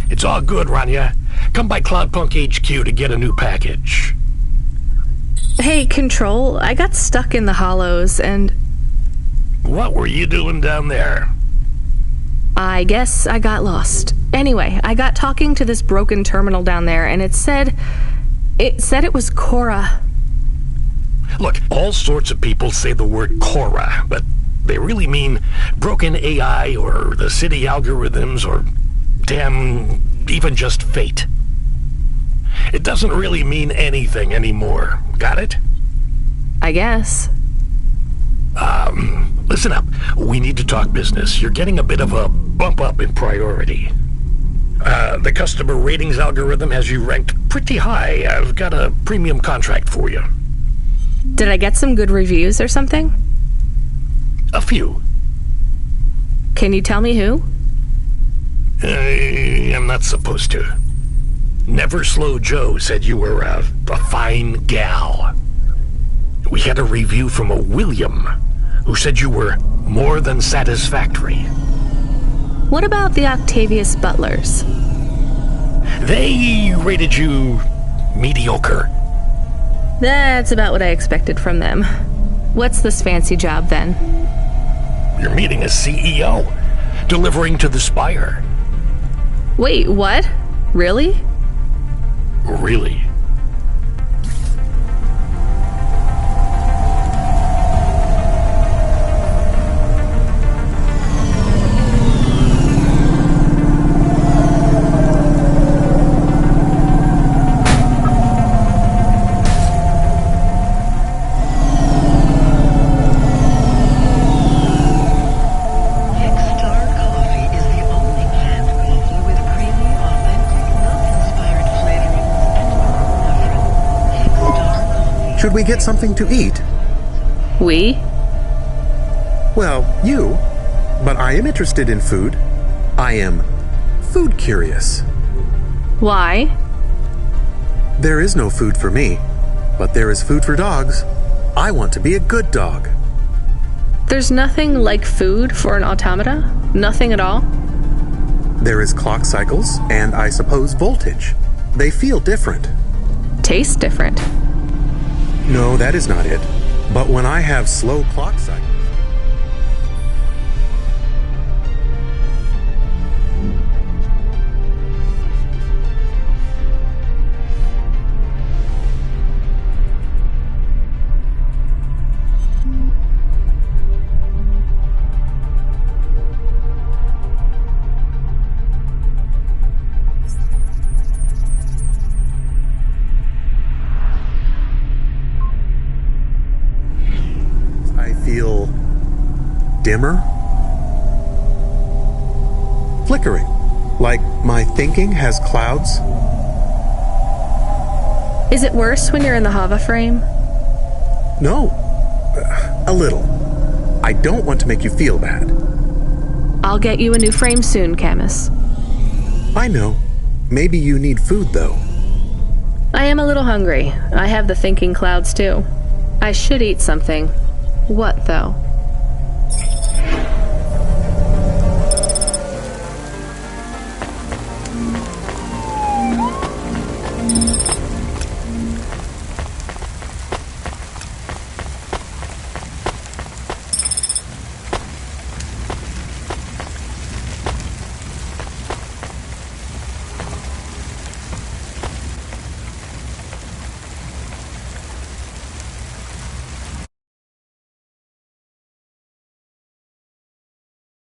It's all good, Rania. Come by Cloudpunk HQ to get a new package. Hey, Control, I got stuck in the hollows and... What were you doing down there? I guess I got lost. Anyway, I got talking to this broken terminal down there, and it said it was Cora. Look, all sorts of people say the word Cora, but they really mean broken AI or the city algorithms or, damn, even just fate. It doesn't really mean anything anymore. Got it? I guess. Listen up. We need to talk business. You're getting a bit of a bump up in priority. The customer ratings algorithm has you ranked pretty high. I've got a premium contract for you. Did I get some good reviews or something? A few. Can you tell me who? I'm not supposed to. Never Slow Joe said you were a fine gal. We had a review from a William, who said you were more than satisfactory. What about the Octavius Butlers? They rated you mediocre. That's about what I expected from them. What's this fancy job, then? You're meeting a CEO, delivering to the Spire. Wait, what? Really? Really? Should we get something to eat? We? Well, you. But I am interested in food. I am food curious. Why? There is no food for me, but there is food for dogs. I want to be a good dog. There's nothing like food for an automata? Nothing at all? There is clock cycles, and I suppose voltage. They feel different. Taste different. No, that is not it. But when I have slow clock cycles... feel dimmer, flickering, like my thinking has clouds. Is it worse when you're in the Hava frame? No, a little. I don't want to make you feel bad. I'll get you a new frame soon, Camus. I know. Maybe you need food, though. I am a little hungry. I have the thinking clouds, too. I should eat something. What, though?